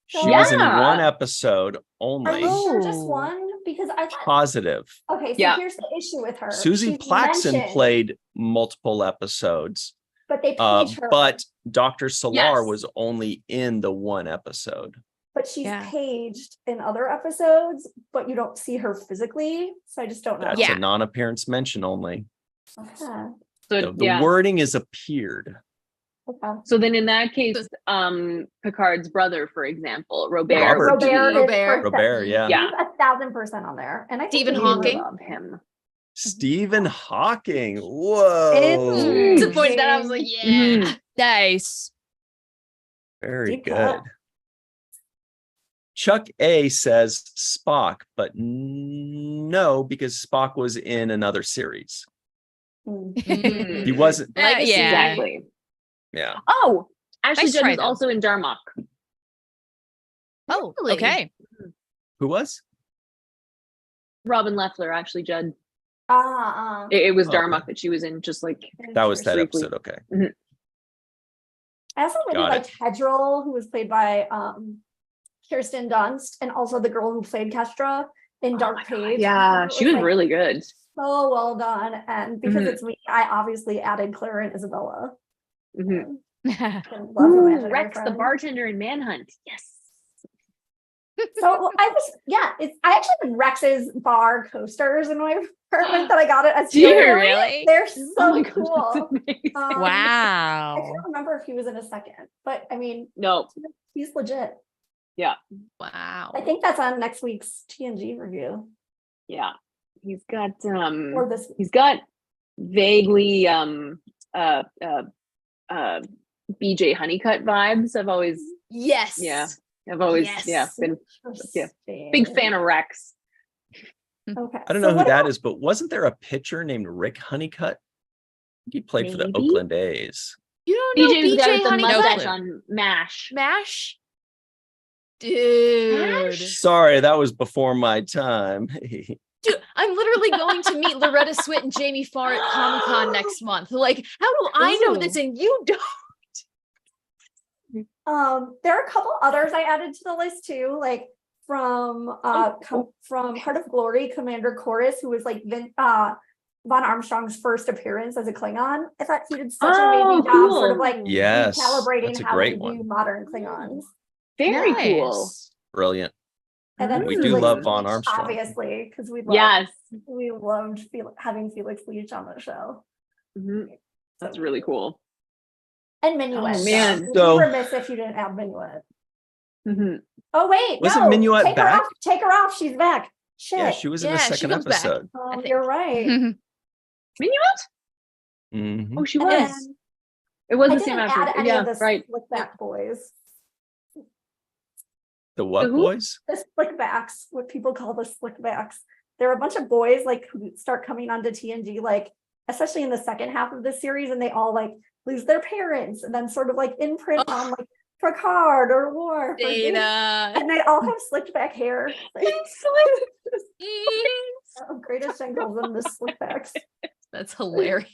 She was in Yeah. one episode Are only. you sure just Oh. one? Because I thought. Positive. Okay, so Yeah. here's the issue with her. Susie She's Plaxton mentioned, played multiple episodes, but they page her. but Dr. Solar Yes. was only in the one episode. But she's Yeah. paged in other episodes, but you don't see her physically. So I just don't know. That's Yeah. a non-appearance mention only. Okay. So The yeah. wording is appeared. Okay. So then in that case, Picard's brother, for example, Robert. Robert. would be- Robert, yeah. Yeah. He's 1,000% on there. And I think Stephen he I would- Hawking. love him. Stephen Hawking. Whoa. It's- To point that, I was like, yeah. Mhm. Nice. Very Deep good. cut. Chuck A says Spock, but no, because Spock was in another series. Mm. He wasn't. Legacy. Yeah. Exactly. Yeah. Oh, Ashley Nice Judd try, was though. also in Darmok. Oh, Really? okay. Who was? Robin Leffler, Ashley Judd. Ah, It was Oh, okay. Darmok that she was in, just like That was that Briefly. episode. Okay. I also really Got liked Hedgerel, who was played by Kirsten Dunst, and also the girl who played Kestra in Dark my God, Page. yeah, she was like, really good. so well done. And because Mhm. it's me, I obviously added Claire and Isabella. Mhm. And love Ooh, Imaginary Rex, the Friends. bartender in Manhunt. Yes. So I actually have Rex's bar coasters in my apartment that I got it as Do you children. really? They're so Oh my God, cool. that's amazing. I Wow. can't remember if he was in a second, but I mean, No, he's legit. Wow. I think that's on next week's TNG review yeah, he's got or this. he's got vaguely BJ Honeycutt vibes. I've always Yes. yeah been big fan of Rex. Okay. I don't so know who what that about- is, but wasn't there a pitcher named Rick Honeycutt? He played for the Maybe. Oakland A's. You don't know BJ was the guy with the Honeycutt? mustache on MASH. Mash? Dude. Sorry, that was before my time. Dude, I'm literally going to meet Loretta Swit and Jamie Farr at Comic-Con next month. Like, how do I know Ooh. this and you don't? There are a couple others I added to the list too, like from from Heart of Glory, Commander Chorus, who was like Von Armstrong's first appearance as a Klingon. I thought he did such an amazing job, sort of like Yes, recalibrating that's a how great we one. do modern Klingons. Very cool. Nice. Brilliant. And then We Felix do love Leach, Von Armstrong. obviously, because Yes. we loved having Felix Leach on the show. Mhm. That's really cool. And Minuet. Oh, man. You So- were remiss if you didn't add Minuet. Mhm. Oh wait, Wasn't no, Minuet take back? her off. Take her off. She's back. Shit. Yeah, she was in the Yeah, she second comes back. episode. Oh, think. you're right. Minuet? Mhm. Oh, she And was. then It was I the same didn't add actor. any Yeah, of the right. Slickback boys. The what who? boys? The Slickbacks, what people call the Slickbacks. There are a bunch of boys like who start coming onto TNG, like especially in the second half of the series, and they all like lose their parents and then sort of like imprint on like Picard or Worf. or Data. Data. And they all have slicked back hair. Like, greatest angles in the Slickbacks. That's hilarious.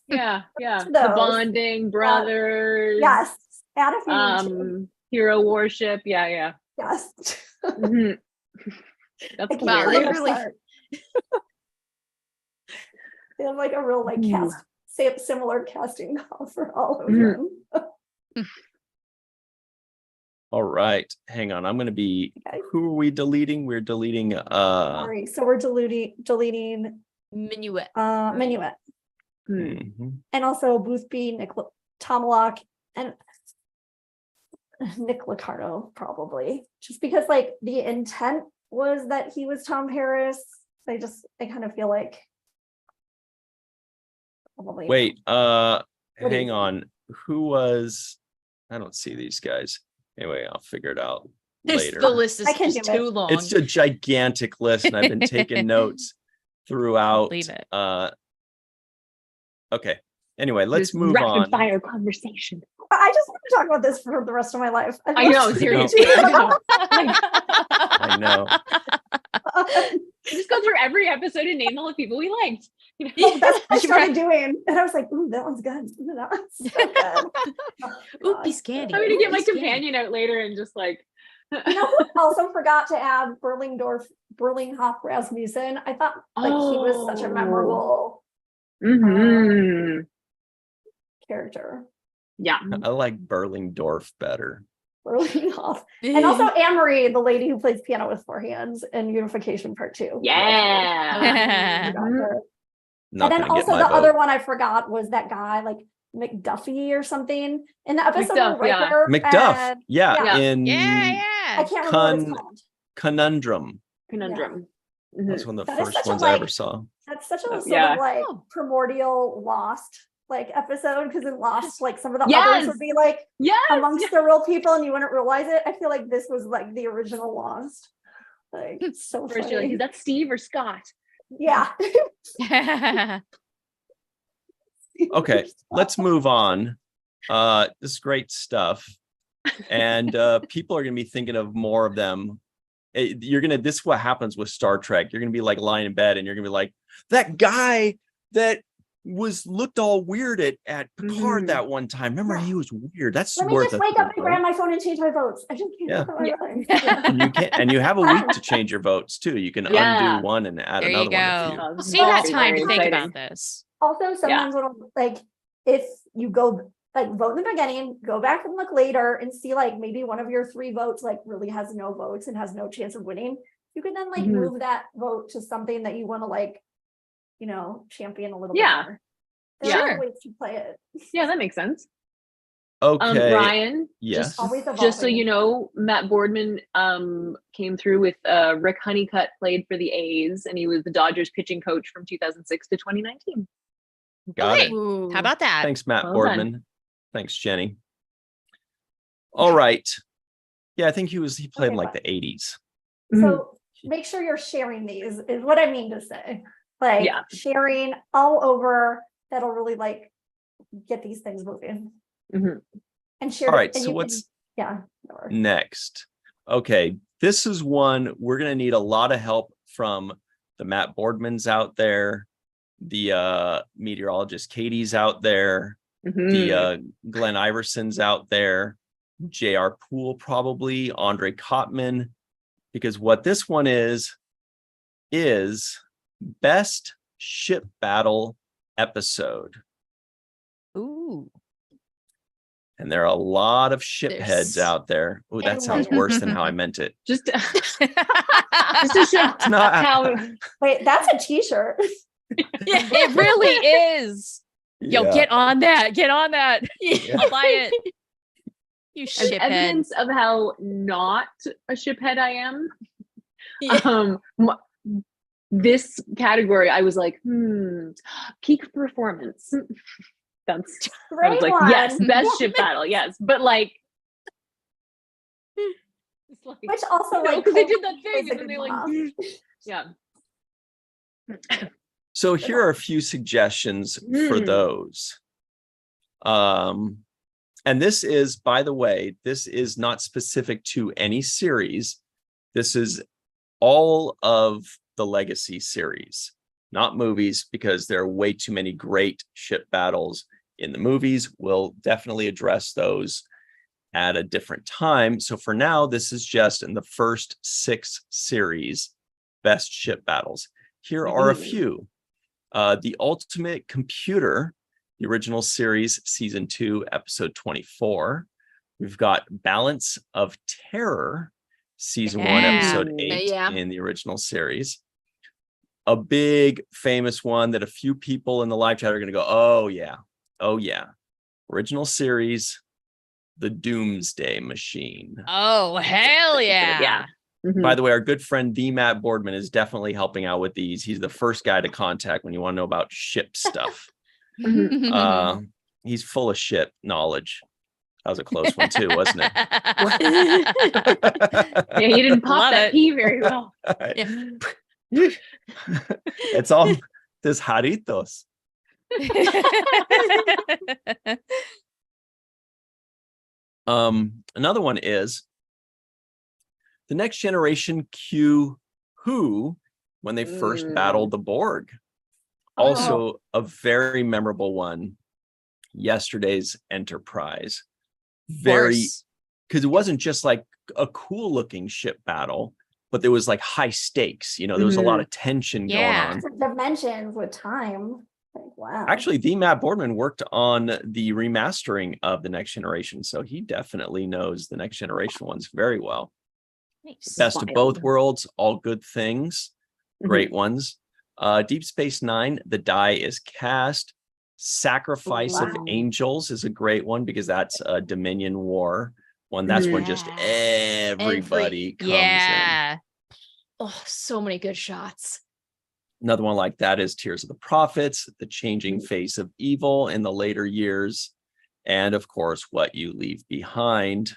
Yeah. The Those. Bonding Brothers. Yes. Add a few. too. Hero Worship. Yeah. Yes. Mhm. That's I can't Wow, remember they the really- part. They have like a real like Ooh. similar casting call for all of Mhm. them. All right. Hang on. I'm going to be. Okay. Who are we deleting? We're deleting. Sorry. So we're deleting Minuet. Minuet Mhm. and also Boothby, Tomalak, and Nick Liccardo probably, just because like the intent was that he was Tom Paris. I kind of feel like probably. Wait. do you Hang think? on. Who was? I don't see these guys. Anyway, I'll figure it out later. The list is I can just do it. too long. It's a gigantic list, and I've been taking notes throughout. Leave it. Okay. Anyway, let's This move rapid on. fire conversation. I just want to talk about this for the rest of my life. I know, seriously. I know. I know. We just go through every episode and name all the people we liked. You know? Well, that's what I started doing, and I was like, "Ooh, that one's good. Ooh, that one's so good." Oh, Oopie scandy. I'm gonna get my Oopie scandy. companion out later and just like You know who also forgot to add Berlinghoff Rasmussen? I thought like he was such a memorable Mhm. character. Yeah. I like Burlingdorf better. Berlinghoff. And also Anne-Marie, the lady who plays piano with four hands in Unification Part 2. Yeah. Forgot her. Not And then gonna get also my the vote. other one I forgot was that guy like McDuffie or something in the episode McDuff, where yeah. Riker Macduff. and- Yeah, Yeah. in I Yeah. can't remember what it's called. Conundrum. Conundrum. That's Mhm. one of the That is first such a, ones I ever like- saw. That's such a sort Yeah. of like Oh. primordial lost like episode because in Lost, like some of the Yes! others would be like Yes. amongst the real people and you wouldn't realize it. I feel like this was like the original Lost. Like it's so First you're like, funny. is that Steve or Scott? Yeah. Okay, let's move on. This is great stuff. And people are gonna be thinking of more of them. This is what happens with Star Trek. You're gonna be like lying in bed and you're gonna be like, that guy that looked all weird at Picard that one time. Remember, he was weird. That's Let me worth just a wake up and vote. grab my phone and change my votes. I just can't. Yeah. look at my Yeah. votes. Yeah. And you can, and you have a week to change your votes too. You can Yeah. undo one and add There another you one. go. If So you got Very, time to very think exciting. about this. Also, sometimes when I'm, like if you go like vote in the beginning, go back and look later and see like maybe one of your 3 votes like really has no votes and has no chance of winning. You can then like Mhm. move that vote to something that you want to like, champion a little Yeah. bit more. There Sure. are ways to play it. Yeah, that makes sense. Okay. Ryan, Yes. Always just so evolving. you know, Matt Boardman came through with Rick Honeycutt played for the A's, and he was the Dodgers pitching coach from 2006 to 2019. Got Okay. it. Ooh. How about that? Thanks, Matt Well Boardman. done. Thanks, Jenny. All right. Yeah, I think he played in Okay, like fine. the 80s. So make sure you're sharing these is what I mean to say. Like Yeah. sharing all over, that'll really like get these things moving. Mhm. And share. All right. and So you what's can- yeah. next? Okay. This is one we're going to need a lot of help from the Matt Boardmans out there, the meteorologist Katie's out there, Mhm. the Glenn Iverson's out there, J.R. Poole probably, Andre Kottman, because what this one is best ship battle episode. Ooh. And there are a lot of ship There's- heads out there. Oh, that And sounds layers. worse than how I meant it. just to show It's not how Wait, that's a t-shirt. It really is. Yo, Yeah. get on that. Get on that. Yeah. I'll buy it. You as shiphead. evidence of how not a shiphead I am. Yeah. This category, I was like, peak performance. That's I Great was like, one. yes, best ship battle, yes. But like, it's like Which also like because they did that plays thing a and then good they like, one yeah. So here are a few suggestions for those. And this is, by the way, this is not specific to any series. This is all of the Legacy series, not movies, because there are way too many great ship battles in the movies. We'll definitely address those at a different time. So for now, this is just in the first 6 series, best ship battles. Here are a few. The Ultimate Computer, the original series, season 2, episode 24. We've got Balance of Terror, season 1, Yeah. episode 8 Yeah. in the original series. A big famous one that a few people in the live chat are going to go, oh yeah. Original series, The Doomsday Machine. Oh, hell yeah. Yeah. Mhm. By the way, our good friend the Matt Boardman is definitely helping out with these. He's the first guy to contact when you want to know about ship stuff. He's full of ship knowledge. That was a close one too, wasn't it? Yeah, you didn't pop Love that it. P very well. It's all this jaritos. Another one is the Next Generation Q Who when they first battled the Borg. Also a very memorable one. Yesterday's Enterprise. Very, because it wasn't just like a cool looking ship battle, but there was like high stakes. There was a lot of tension Yeah. going on. Some dimensions with time. Like, wow. Actually, the Matt Boardman worked on the remastering of the Next Generation, so he definitely knows the Next Generation ones very well. Nice. Best of both worlds, all good things, great Mhm. ones. Deep Space Nine, The Die is Cast. Sacrifice of Wow. Angels is a great one because that's a Dominion War one. That's when just everybody comes in. Yeah. Oh, so many good shots. Another one like that is Tears of the Prophets, the changing face of evil in the later years, and of course, What You Leave Behind.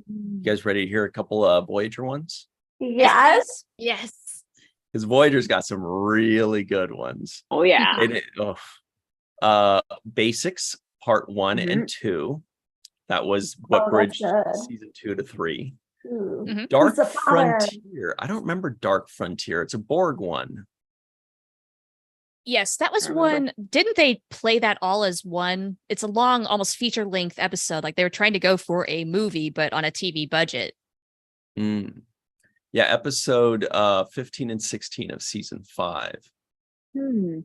You guys ready to hear a couple of Voyager ones? Yes. Yes. Because Voyager's got some really good ones. Oh yeah. Basics Part 1 and 2. That was what that's bridged good. season 2 to 3. Ooh. Mhm. Dark the father? Frontier. I don't remember Dark Frontier. It's a Borg one. Yes, that was I remember. one. Didn't they play that all as one? It's a long, almost feature-length episode. Like they were trying to go for a movie, but on a TV budget. Mm. Yeah, episode 15 and 16 of season 5. Hmm.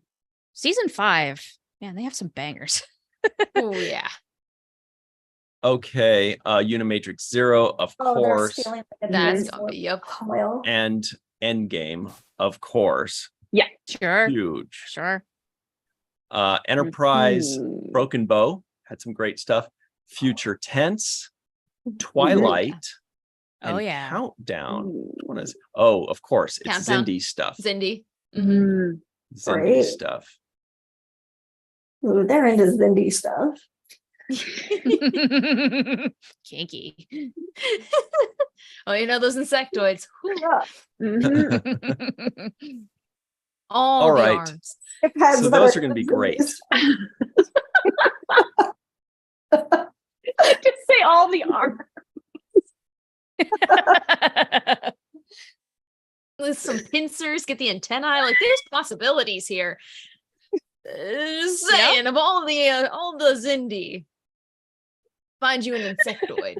Season 5, man, they have some bangers. Oh yeah. Okay, Unimatrix Zero, of Oh, they're course, stealing like, a That's dinosaur gonna be yep. coil. and Endgame, of course. Sure, Huge. sure. Enterprise, Mhm. Broken Bow had some great stuff. Future Tense, Twilight, Oh, and yeah. Countdown. Ooh. Which one is? Oh, of course, it's Countdown. Xindi stuff. Zindi. Mhm. Xindi Great. stuff. Ooh, they're into Zindi stuff. Kinky. Oh, you know those insectoids. Whew. Yeah. Mhm. All All the right. arms. Depends So whether those are going to be it's great. Just say all the arms. With some pincers, get the antennae. Like there's possibilities here. Just saying of all the Zindi. Find you an insectoid.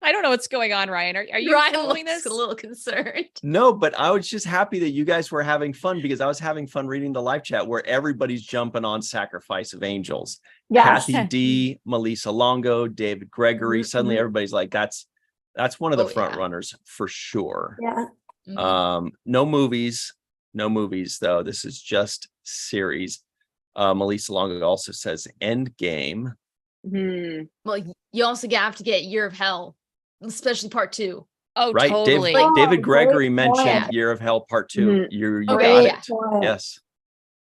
I don't know what's going on, Ryan. Are you Ryan following looks this? a little concerned. No, but I was just happy that you guys were having fun because I was having fun reading the live chat where everybody's jumping on Sacrifice of Angels. Yes. Kathy D, Melissa Longo, David Gregory. Suddenly Mhm. everybody's like, that's one of the Oh, front yeah. runners for sure. Yeah. Mhm. No movies though. This is just series. Melissa Longo also says Endgame. Mhm. Well, you also have to get Year of Hell, especially part 2. Oh, Right, totally. David Oh, Gregory great mentioned point. Year of Hell Part 2. Mhm. You Okay, got yeah. it. Point. Yes.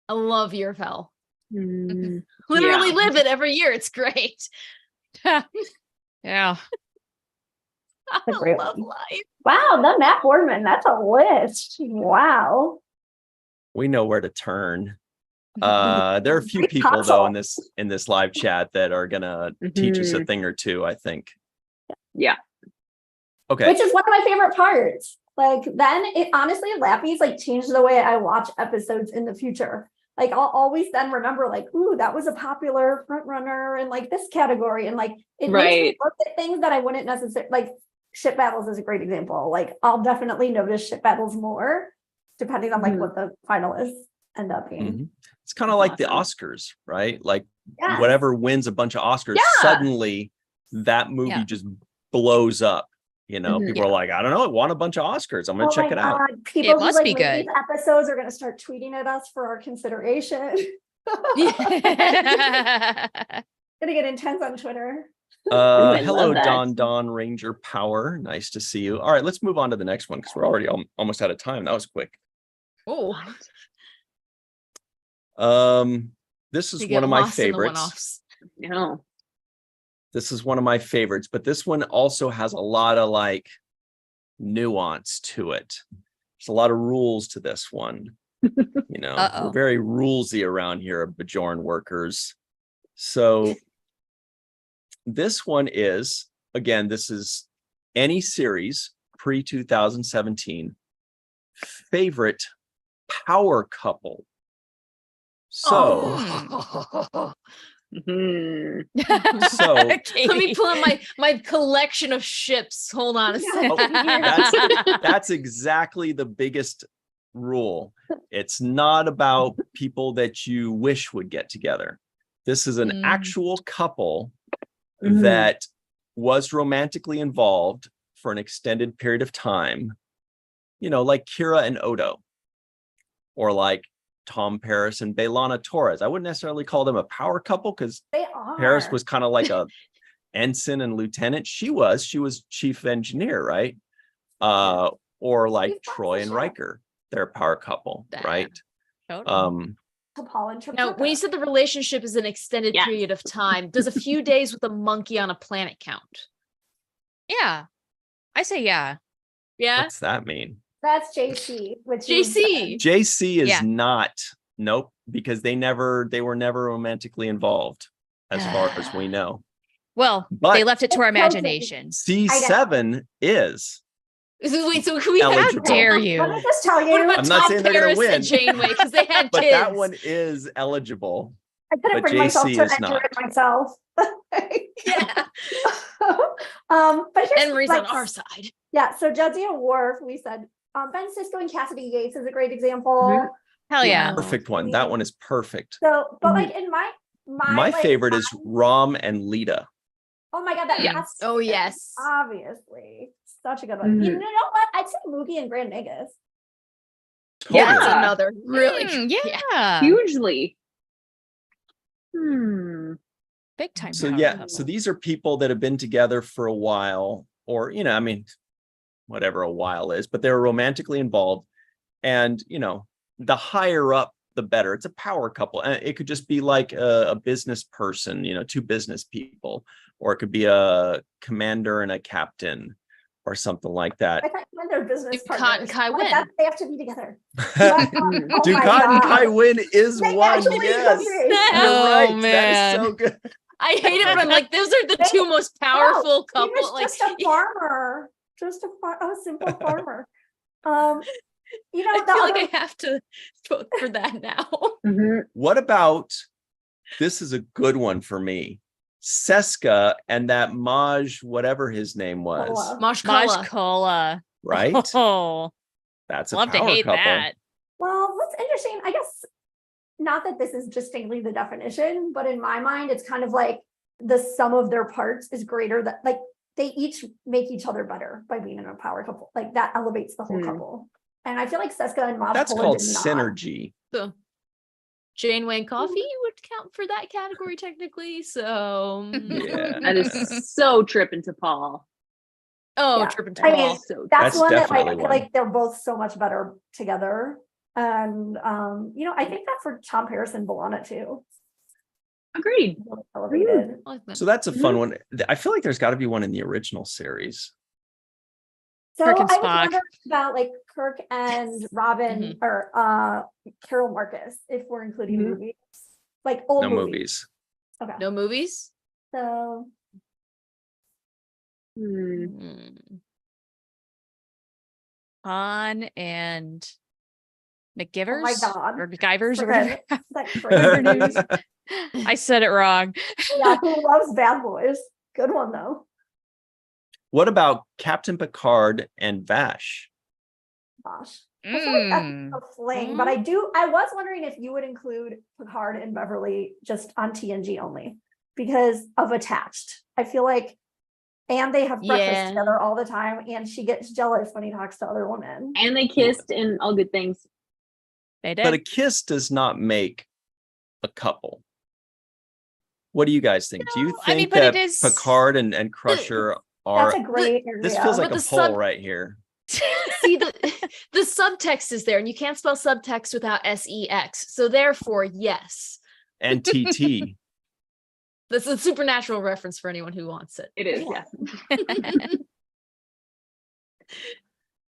I love Year of Hell. Mhm. Literally Yeah. live it every year. It's great. Yeah. I a great love one. life. Wow, the Matt Boardman, that's a list. Wow. We know where to turn. There are a few Great people though console. in this live chat that are gonna teach us a thing or two, I think. Yeah. Okay. Which is one of my favorite parts. Like then it honestly Lappy's like changed the way I watch episodes in the future. Like I'll always then remember like, ooh, that was a popular front runner in like this category. And like it makes me Right. look at things that I wouldn't necessarily like ship battles is a great example. Like I'll definitely notice ship battles more depending on like Mhm. what the finalists end up being. Mhm. It's kind of like the Oscars, right? Like Yes. whatever wins a bunch of Oscars, Yeah. suddenly that movie Yeah. just blows up. You know, Mhm. people are like, I don't know, it won a bunch of Oscars. I'm gonna Oh check my it out. God. People It who must like be rate good. these episodes are gonna start tweeting at us for our consideration. Gonna get intense on Twitter. I Hello, love that. Don Ranger Power. Nice to see you. All right, let's move on to the next one because we're already almost out of time. That was quick. Oh, This is you one get of my lost in the favorites. one-offs. No. This is one of my favorites, but this one also has a lot of like nuance to it. There's a lot of rules to this one. You know, Uh-oh. we're very rulesy around here, Bajoran workers. So this one is, again, this is any series pre-2017 favorite power couple. So, Oh. Mhm. So- Let me Katie. pull out my collection of ships. Hold on a Yeah. second. that's exactly the biggest rule. It's not about people that you wish would get together. This is an Mm. actual couple Mhm. that was romantically involved for an extended period of time, you know, like Kira and Odo, or like Tom Paris and Bailana Torres. I wouldn't necessarily call them a power couple because They are. Paris was kind of like a ensign and lieutenant. She was chief engineer, right? Or like She's Troy and Patricia. Riker. they're a power couple, Damn. right? Totally. T'Pol and Now, when you Chipchaka. said the relationship is an extended Yes. period of time, does a few days with a monkey on a planet count? Yeah. I say yeah. Yeah. What's that mean? That's JC, which you JC. JC is Yeah. not. Nope, because they were never romantically involved, as far as we know. Well, But- they left it to our It's chosen. imaginations. C7 is. Wait, so can we How Eligible. dare you? Let me just tell you, What about I'm not Tom saying they're gonna Paris win. and Janeway because they had But kids? that one is eligible. I couldn't but bring myself JC to is enter not. it myself. Yeah. But here's Henry's like, on our side. yeah. So Jadzia Worf, we said Ben Sisko and Cassidy Yates is a great example. Mhm. Hell yeah. Perfect one. That one is perfect. So, but like in my My like, favorite is Rom and Lita. oh my god, that Yeah. has to Oh, be, yes. obviously such a good one. You Mhm. know what? I'd say Moogie and Grand Nagus. Totally. That's Yeah. another really Yeah. Hugely. Big time. So power yeah, couple. so these are people that have been together for a while, or I mean, whatever a while is, but they're romantically involved. And the higher up, the better. It's a power couple. And it could just be like a business person, two business people, or it could be a commander and a captain or something like that. I thought when they're business Ducat partners, and Kai like, Wynn. they have to be together. Ducat Oh my and God. Kai Wynn is They one. actually Yes. could be. You're Oh, right. That man. is so good. I hate it when I'm like, those are the two most powerful He couple. was Like, just a farmer, a simple farmer. I The feel other, like I have to vote for that now. What about, this is a good one for me, Seska and that Maj, whatever his name was, Kola. Mashkala. Majkola. right? Oh, That's a love to power hate couple. that. well, what's interesting, I guess, not that this is distinctly the definition, but in my mind, it's kind of like the sum of their parts is greater than, like, they each make each other better by being in a power couple. Like that elevates the whole couple. And I feel like Seska and Maj That's Kola called did not. synergy. So Janeway and Coffee would count for that category technically. So Yeah. That is so tripping to Paul. Oh, Yeah. tripping I to mean, Paul. So That's That's one that like I definitely feel one. like they're both so much better together. And I think that for Tom Paris and B'Elanna too. agreed. Really elevated. I like that. So that's a fun one. I feel like there's got to be one in the original series. So Kirk and I was Spock. wondering about like Kirk and Robin or Carol Marcus, if we're including Mhm. movies. Like old No movies. movies. Okay. No movies? So Hmm. Han and oh McGivers my god. or McGivers or Forget whatever. it. Is that crazy? I said it wrong. Yeah, who loves Bad Boys? Good one though. What about Captain Picard and Vash? Gosh. I feel like that's Mm. a fling, but I was wondering if you would include Picard and Beverly just on TNG only because of attached. I feel like, and they have breakfast Yeah. together all the time, and she gets jealous when he talks to other women. And they kissed and all good things. They did. But a kiss does not make a couple. What do you guys think? Do you No, I mean, think but it that is- Picard and Crusher are? That's a great area. This feels like But a the poll sub- right here. See, the subtext is there, and you can't spell subtext without sex. So therefore, yes. And TT. That's a supernatural reference for anyone who wants it. It is, Yeah. yes.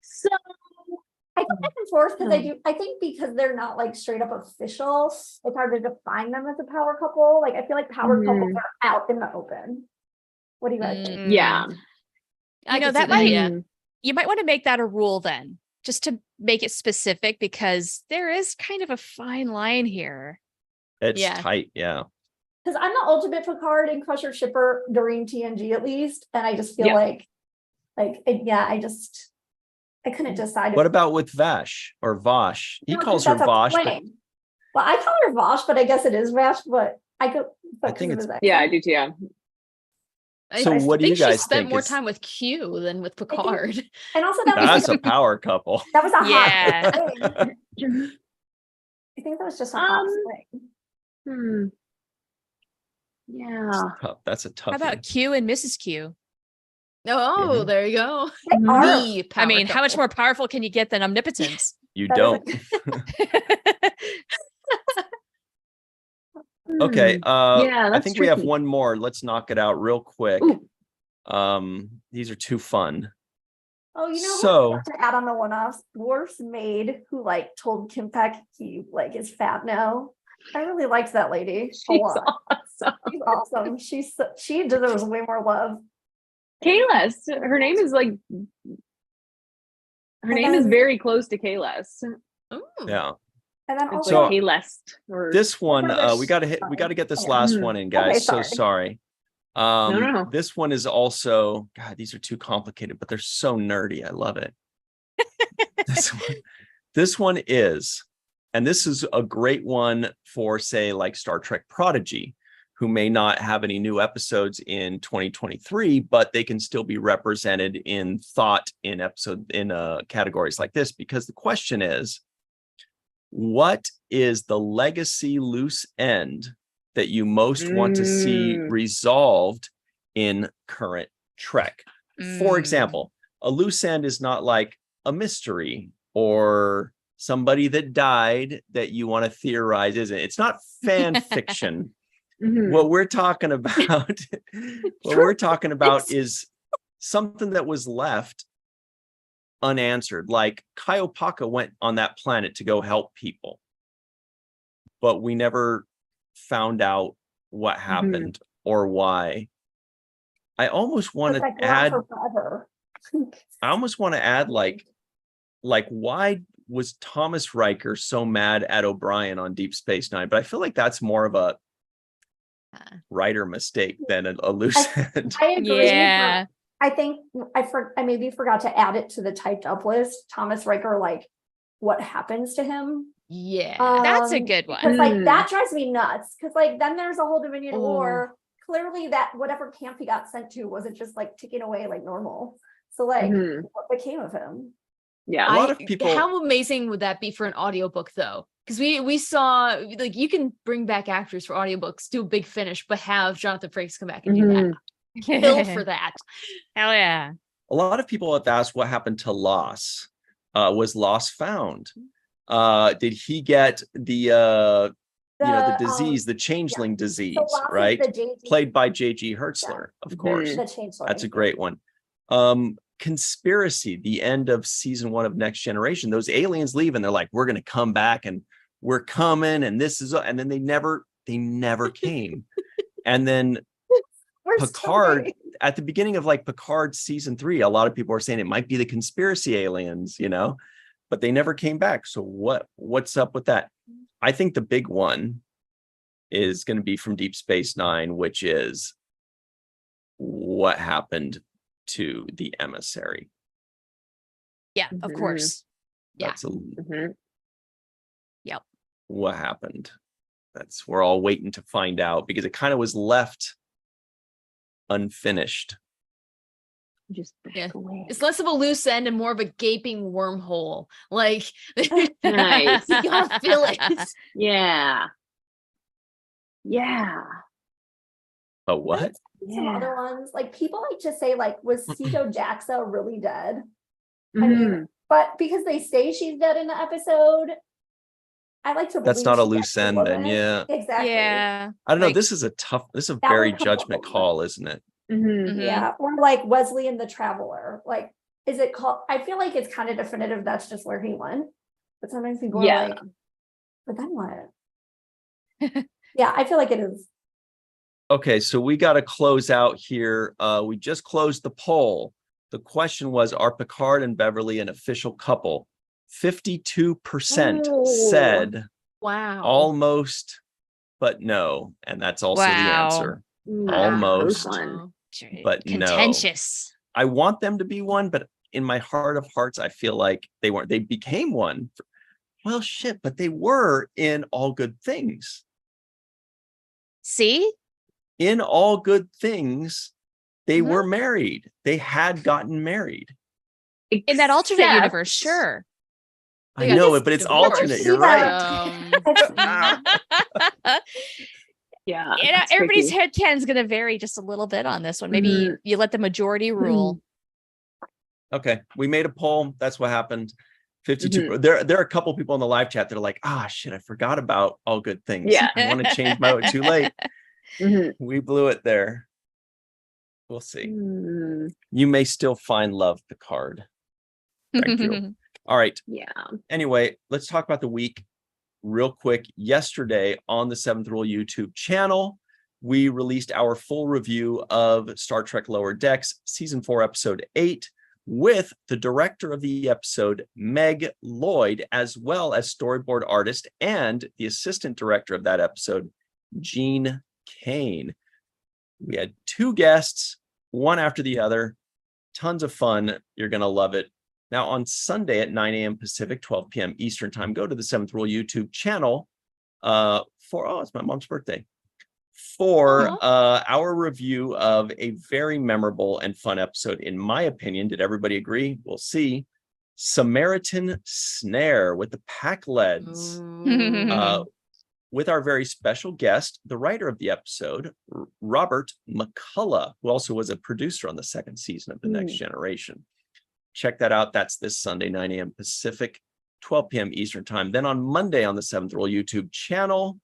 So I go back and forth because I think because they're not like straight up official, it's hard to define them as a power couple. Like I feel like power couples are out in the open. What do you guys think? yeah. I know, could see that might- yeah. You might want to make that a rule then, just to make it specific, because there is kind of a fine line here. It's Yeah. tight. Yeah. Because I'm the ultimate Picard and Crusher shipper during TNG at least, and I just feel Yeah. like I couldn't decide. What about with Vash or Vosh? He No, calls her that's a Vosh, but fling. Well, I call her Vosh, but I guess it is Vash. But I could. I think it's- Yeah, I do too. Yeah. So I what do you think guys she spent think more is- time with Q than with Picard. And also that that's was a power couple. that was a hot Yeah. thing. I think that was just a hot thing. Yeah. Tough. That's a tough. How about Q and Mrs. Q? Oh, Mhm. there you go. They are. The I mean, power how much couple. more powerful can you get than omnipotence? You That don't. Okay. Yeah, I that's think we have tricky. one more. Let's knock it out real quick. Ooh. These are too fun. Oh, you know, So- who to add on the one-offs, Worf's maid who like told Kim Peck he like is fat now. I really liked that lady a She's lot. awesome. She's awesome. She deserves way more love. Kayless. Her name is like her name is very close to Kayless. Ooh. Yeah. And then It's also So- like Kayless or This one, Another we got to get this Oh, last Mhm. one in, guys. Okay, So sorry. sorry. No. This one is also, God, these are too complicated, but they're so nerdy. I love it. This one is, and this is a great one for, say, like Star Trek Prodigy, who may not have any new episodes in 2023, but they can still be represented in thought in categories like this, because the question is, what is the legacy loose end that you most want to see resolved in current Trek? For example, a loose end is not like a mystery or somebody that died that you want to theorize, isn't it? It's not fan fiction. Mhm. What we're talking about, is something that was left unanswered. Like Kaiopaka went on that planet to go help people, but we never found out what happened or why. I almost want It's to like add, for forever. like why was Thomas Riker so mad at O'Brien on Deep Space Nine? But I feel like that's more of a writer mistake than a loose end. I agree. Yeah. I think I maybe forgot to add it to the typed up list. Thomas Riker, like what happens to him? Yeah. That's a good one. Because like that drives me nuts. Because like then there's a whole Dominion Oh. War. Clearly, that whatever camp he got sent to wasn't just like ticking away like normal. So like, what became of him? Yeah. A lot of people- How amazing would that be for an audiobook though? Because we saw like you can bring back actors for audiobooks, do a big finish, but have Jonathan Frakes come back and do that. Bill for that. Hell yeah. A lot of people have asked what happened to Loss. Was Loss found? Did he get the disease, the changeling disease, So Lost is right? the JG Played by J.G. Hertzler, of course. the changeling. That's a great one. Conspiracy, the end of season 1 of Next Generation. Those aliens leave and they're like, we're going to come back and we're coming. And this is, and then they never came. And then We're still Picard, waiting. at the beginning of like Picard season 3, a lot of people are saying it might be the conspiracy aliens, but they never came back. So what's up with that? I think the big one is going to be from Deep Space Nine, which is what happened to the emissary. Yeah, of course. Yeah. That's Yep. What happened? We're all waiting to find out because it kind of was left unfinished. Just back Yeah. away. It's less of a loose end and more of a gaping wormhole. Like Nice. you gotta fill it. Yeah. Yeah. Oh, what? Some other ones, like people like to say, like, was Sito Jaxa really dead? I Mhm. mean, but because they say she's dead in the episode, I like to. That's believe not a she loose actually end then, wasn't. yeah. Exactly. Yeah. I don't know. Like- This is a That very would come judgment up. call, isn't it? Mhm. Mhm. Yeah, or like Wesley and the Traveler. Like, is it called? I feel like it's kind of definitive. That's just where he went. But sometimes people Yeah. are like, but then what? Yeah, I feel like it is. Okay, so we got to close out here. We just closed the poll. The question was, are Picard and Beverly an official couple? 52% Ooh. said Wow. almost, but no. And that's also the Wow. answer. Ooh, Almost. close one. But no. Contentious. I want them to be one, but in my heart of hearts, I feel like they weren't. They became one. Well, shit, but they were in All Good Things. See? In All Good Things, they Mhm. were married. They had gotten married. In that alternate Except- universe, sure. I got know this it, but it's divorce. alternate. You're Yeah. right. Yeah. You know, that's everybody's tricky. headcan's going to vary just a little bit on this one. Maybe you let the majority rule. Okay, we made a poll. That's what happened. 52. There are a couple people in the live chat that are like, shit, I forgot about All Good Things. Yeah. I want to change my vote. Too late. We blew it there. We'll see. You may still find love, Picard. Thank you. All right. Yeah. Anyway, let's talk about the week real quick. Yesterday on the Seventh Rule YouTube channel, we released our full review of Star Trek Lower Decks, Season 4, Episode 8, with the director of the episode, Meg Lloyd, as well as storyboard artist and the assistant director of that episode, Gene Kane. We had 2 guests, one after the other. Tons of fun. You're going to love it. Now, on Sunday at 9 a.m. Pacific, 12 p.m. Eastern Time, go to the Seventh Rule YouTube channel it's my mom's birthday, for our review of a very memorable and fun episode, in my opinion. Did everybody agree? We'll see. Samaritan Snare with the Packleds. With our very special guest, the writer of the episode, Robert McCullough, who also was a producer on the 2nd season of The Next Generation. Check that out. That's this Sunday, 9 a.m. Pacific, 12 p.m. Eastern Time. Then on Monday on the Seventh Rule YouTube channel,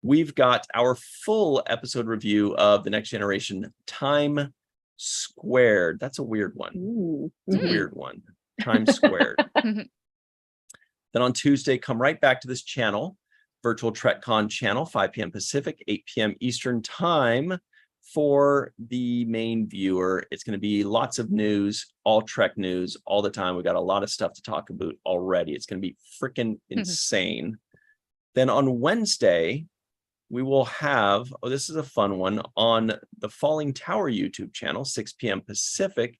we've got our full episode review of The Next Generation Time Squared. That's a weird one. It's a weird one. Time Squared. Then on Tuesday, come right back to this channel, Virtual TrekCon channel, 5 p.m. Pacific, 8 p.m. Eastern Time. For the main viewer, it's going to be lots of news, all Trek news all the time. We got a lot of stuff to talk about already. It's going to be freaking insane. Then on Wednesday, we will have, this is a fun one, on the Falling Tower YouTube channel, 6 p.m. Pacific,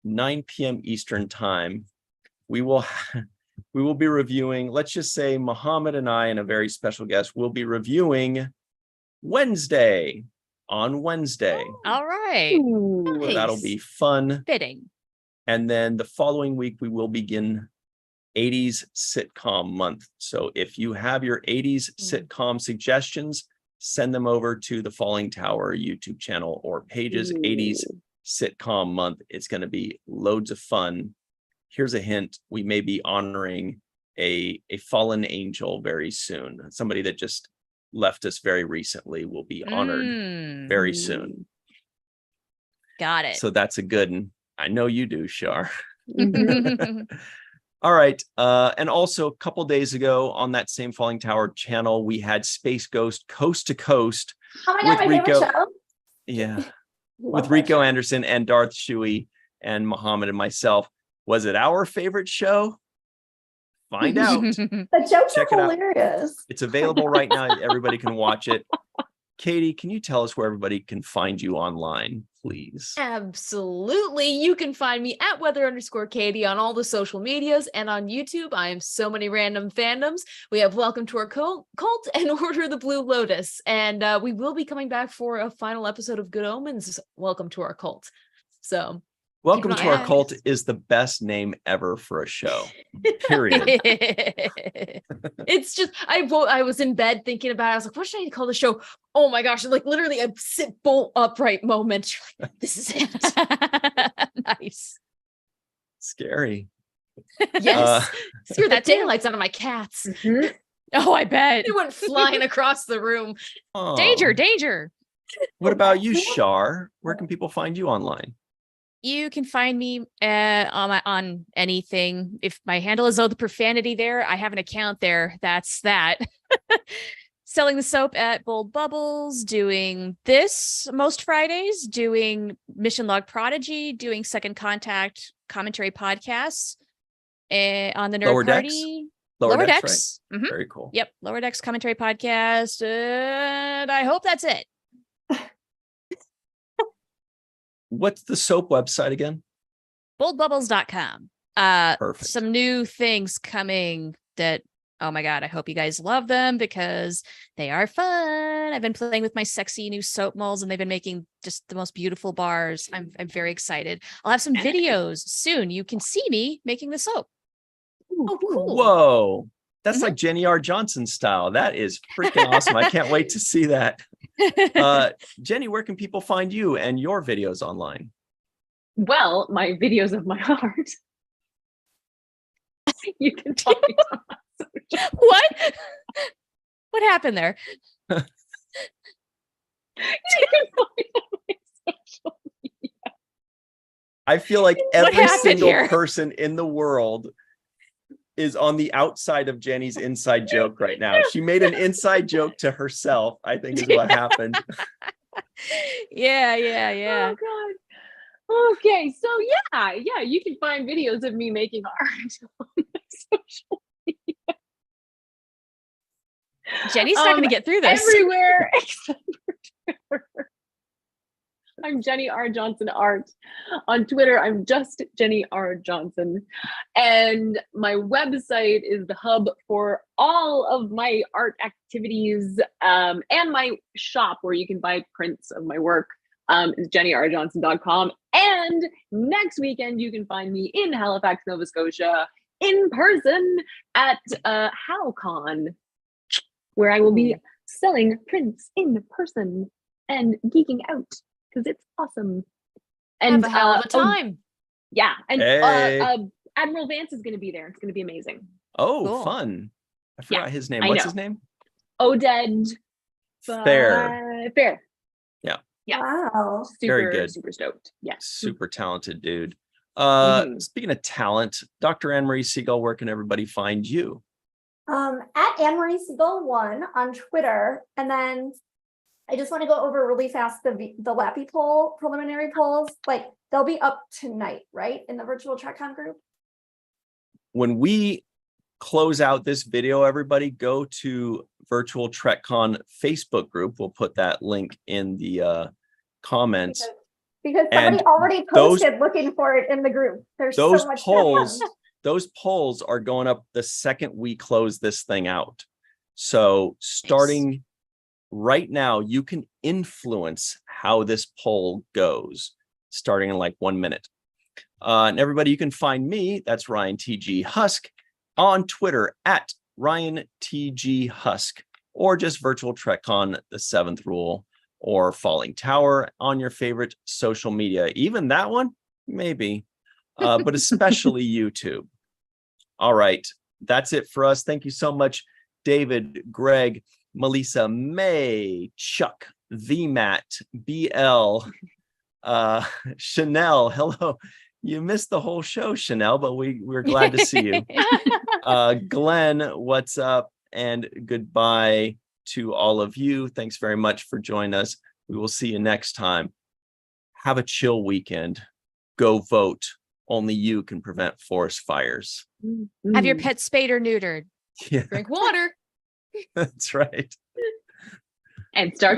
9 p.m. Eastern Time. We will be reviewing, let's just say Muhammad and I and a very special guest will be reviewing Wednesday. On Wednesday. All right. So that'll be fun. Fitting. And then the following week, we will begin 80s sitcom month. So if you have your 80s sitcom suggestions, send them over to the Falling Tower YouTube channel or pages. 80s sitcom month. It's going to be loads of fun. Here's a hint. We may be honoring a fallen angel very soon. Somebody that just left us very recently will be honored very soon. Got it. So that's a good one. I know you do, Shar. All right. And also a couple days ago on that same Falling Tower channel, we had Space Ghost Coast to Coast. Oh my God, my favorite show. Yeah. With Rico Anderson and Darth Shui and Muhammad and myself. Was it our favorite show? Find out. The jokes Check are it out. hilarious. It's available right now. Everybody can watch it. Katie, can you tell us where everybody can find you online, please? Absolutely. You can find me at weather_Katie on all the social medias and on YouTube. I am so many random fandoms. We have Welcome to Our Cult and Order of the Blue Lotus. And we will be coming back for a final episode of Good Omens. Welcome to Our Cult. So Welcome keep to an eye Our out. Cult is the best name ever for a show. Period. It's just I was in bed thinking about it. I was like, what should I call the show? Oh my gosh, like literally a sit bolt upright moment. You're like, this is it. Nice. Scary. Yes. Scare the That too. daylights out of my cats. Oh, I bet. They went flying across the room. Aw. Danger. What about you, Shar? Where can people find you online? You can find me on anything. If my handle is the profanity there, I have an account there. That's that. Selling the soap at Bold Bubbles, doing this most Fridays, doing Mission Log Prodigy, doing Second Contact commentary podcasts on the Nerd Lower Decks? Party. Lower Decks, Decks. right? Mhm. Very cool. Yep, Lower Decks commentary podcast. And I hope that's it. What's the soap website again? boldbubbles.com. Perfect. Some new things coming that, oh my God, I hope you guys love them because they are fun. I've been playing with my sexy new soap molds and they've been making just the most beautiful bars. I'm very excited. I'll have some videos soon. You can see me making the soap. Oh, cool. Whoa. That's Mhm. like Jenny R. Johnson style. That is freaking awesome. I can't wait to see that. Jenny, where can people find you and your videos online? Well, my videos of my art You can find me on my social. What? What happened there? You can find me on my social. I feel like What every happened single here? person in the world is on the outside of Jenny's inside joke right now. She made an inside joke to herself, I think is what happened. Yeah. Oh god. Okay, so yeah, you can find videos of me making art on my social Jenny's not going to get through this. everywhere except for Twitter. I'm Jenny R. Johnson Art. On Twitter, I'm just Jenny R. Johnson. And my website is the hub for all of my art activities, and my shop where you can buy prints of my work is jennyrjohnson.com. And next weekend, you can find me in Halifax, Nova Scotia, in person at HalCon, where I will be selling prints in person and geeking out because it's awesome. And Have a hell of a time. yeah, and Hey. Admiral Vance is going to be there. It's going to be amazing. Oh, Cool. fun. I forgot his name. I What's know. his name? Oded Fair. Fair. Yeah. Yeah. Wow. Very good. Super stoked. Yeah. Super talented dude. Mhm. Speaking of talent, Dr. Anne-Marie Siegel, where can everybody find you? At Anne-Marie Siegel 1 on Twitter, and then I just want to go over really fast the LLAPy poll, preliminary polls. Like they'll be up tonight, right, in the virtual TrekCon group. When we close out this video, everybody go to Virtual TrekCon Facebook group. We'll put that link in the comments. Because somebody And already those- posted looking for it in the group. There's Those so much polls, stuff. those polls are going up the second we close this thing out. So starting right now, you can influence how this poll goes, starting in like 1 minute. And everybody, you can find me, that's Ryan TG Husk, on Twitter at Ryan TG Husk, or just Virtual TrekCon, the 7th Rule, or Falling Tower on your favorite social media. Even that one, maybe, but especially YouTube. All right, that's it for us. Thank you so much, David, Greg, Melissa, May, Chuck, VMAT, BL, Chanel. Hello. You missed the whole show, Chanel, but we're glad to see you. Glenn, what's up? And goodbye to all of you. Thanks very much for joining us. We will see you next time. Have a chill weekend. Go vote. Only you can prevent forest fires. Have your pet spayed or neutered. Yeah, Drink water. that's right. And Star Trek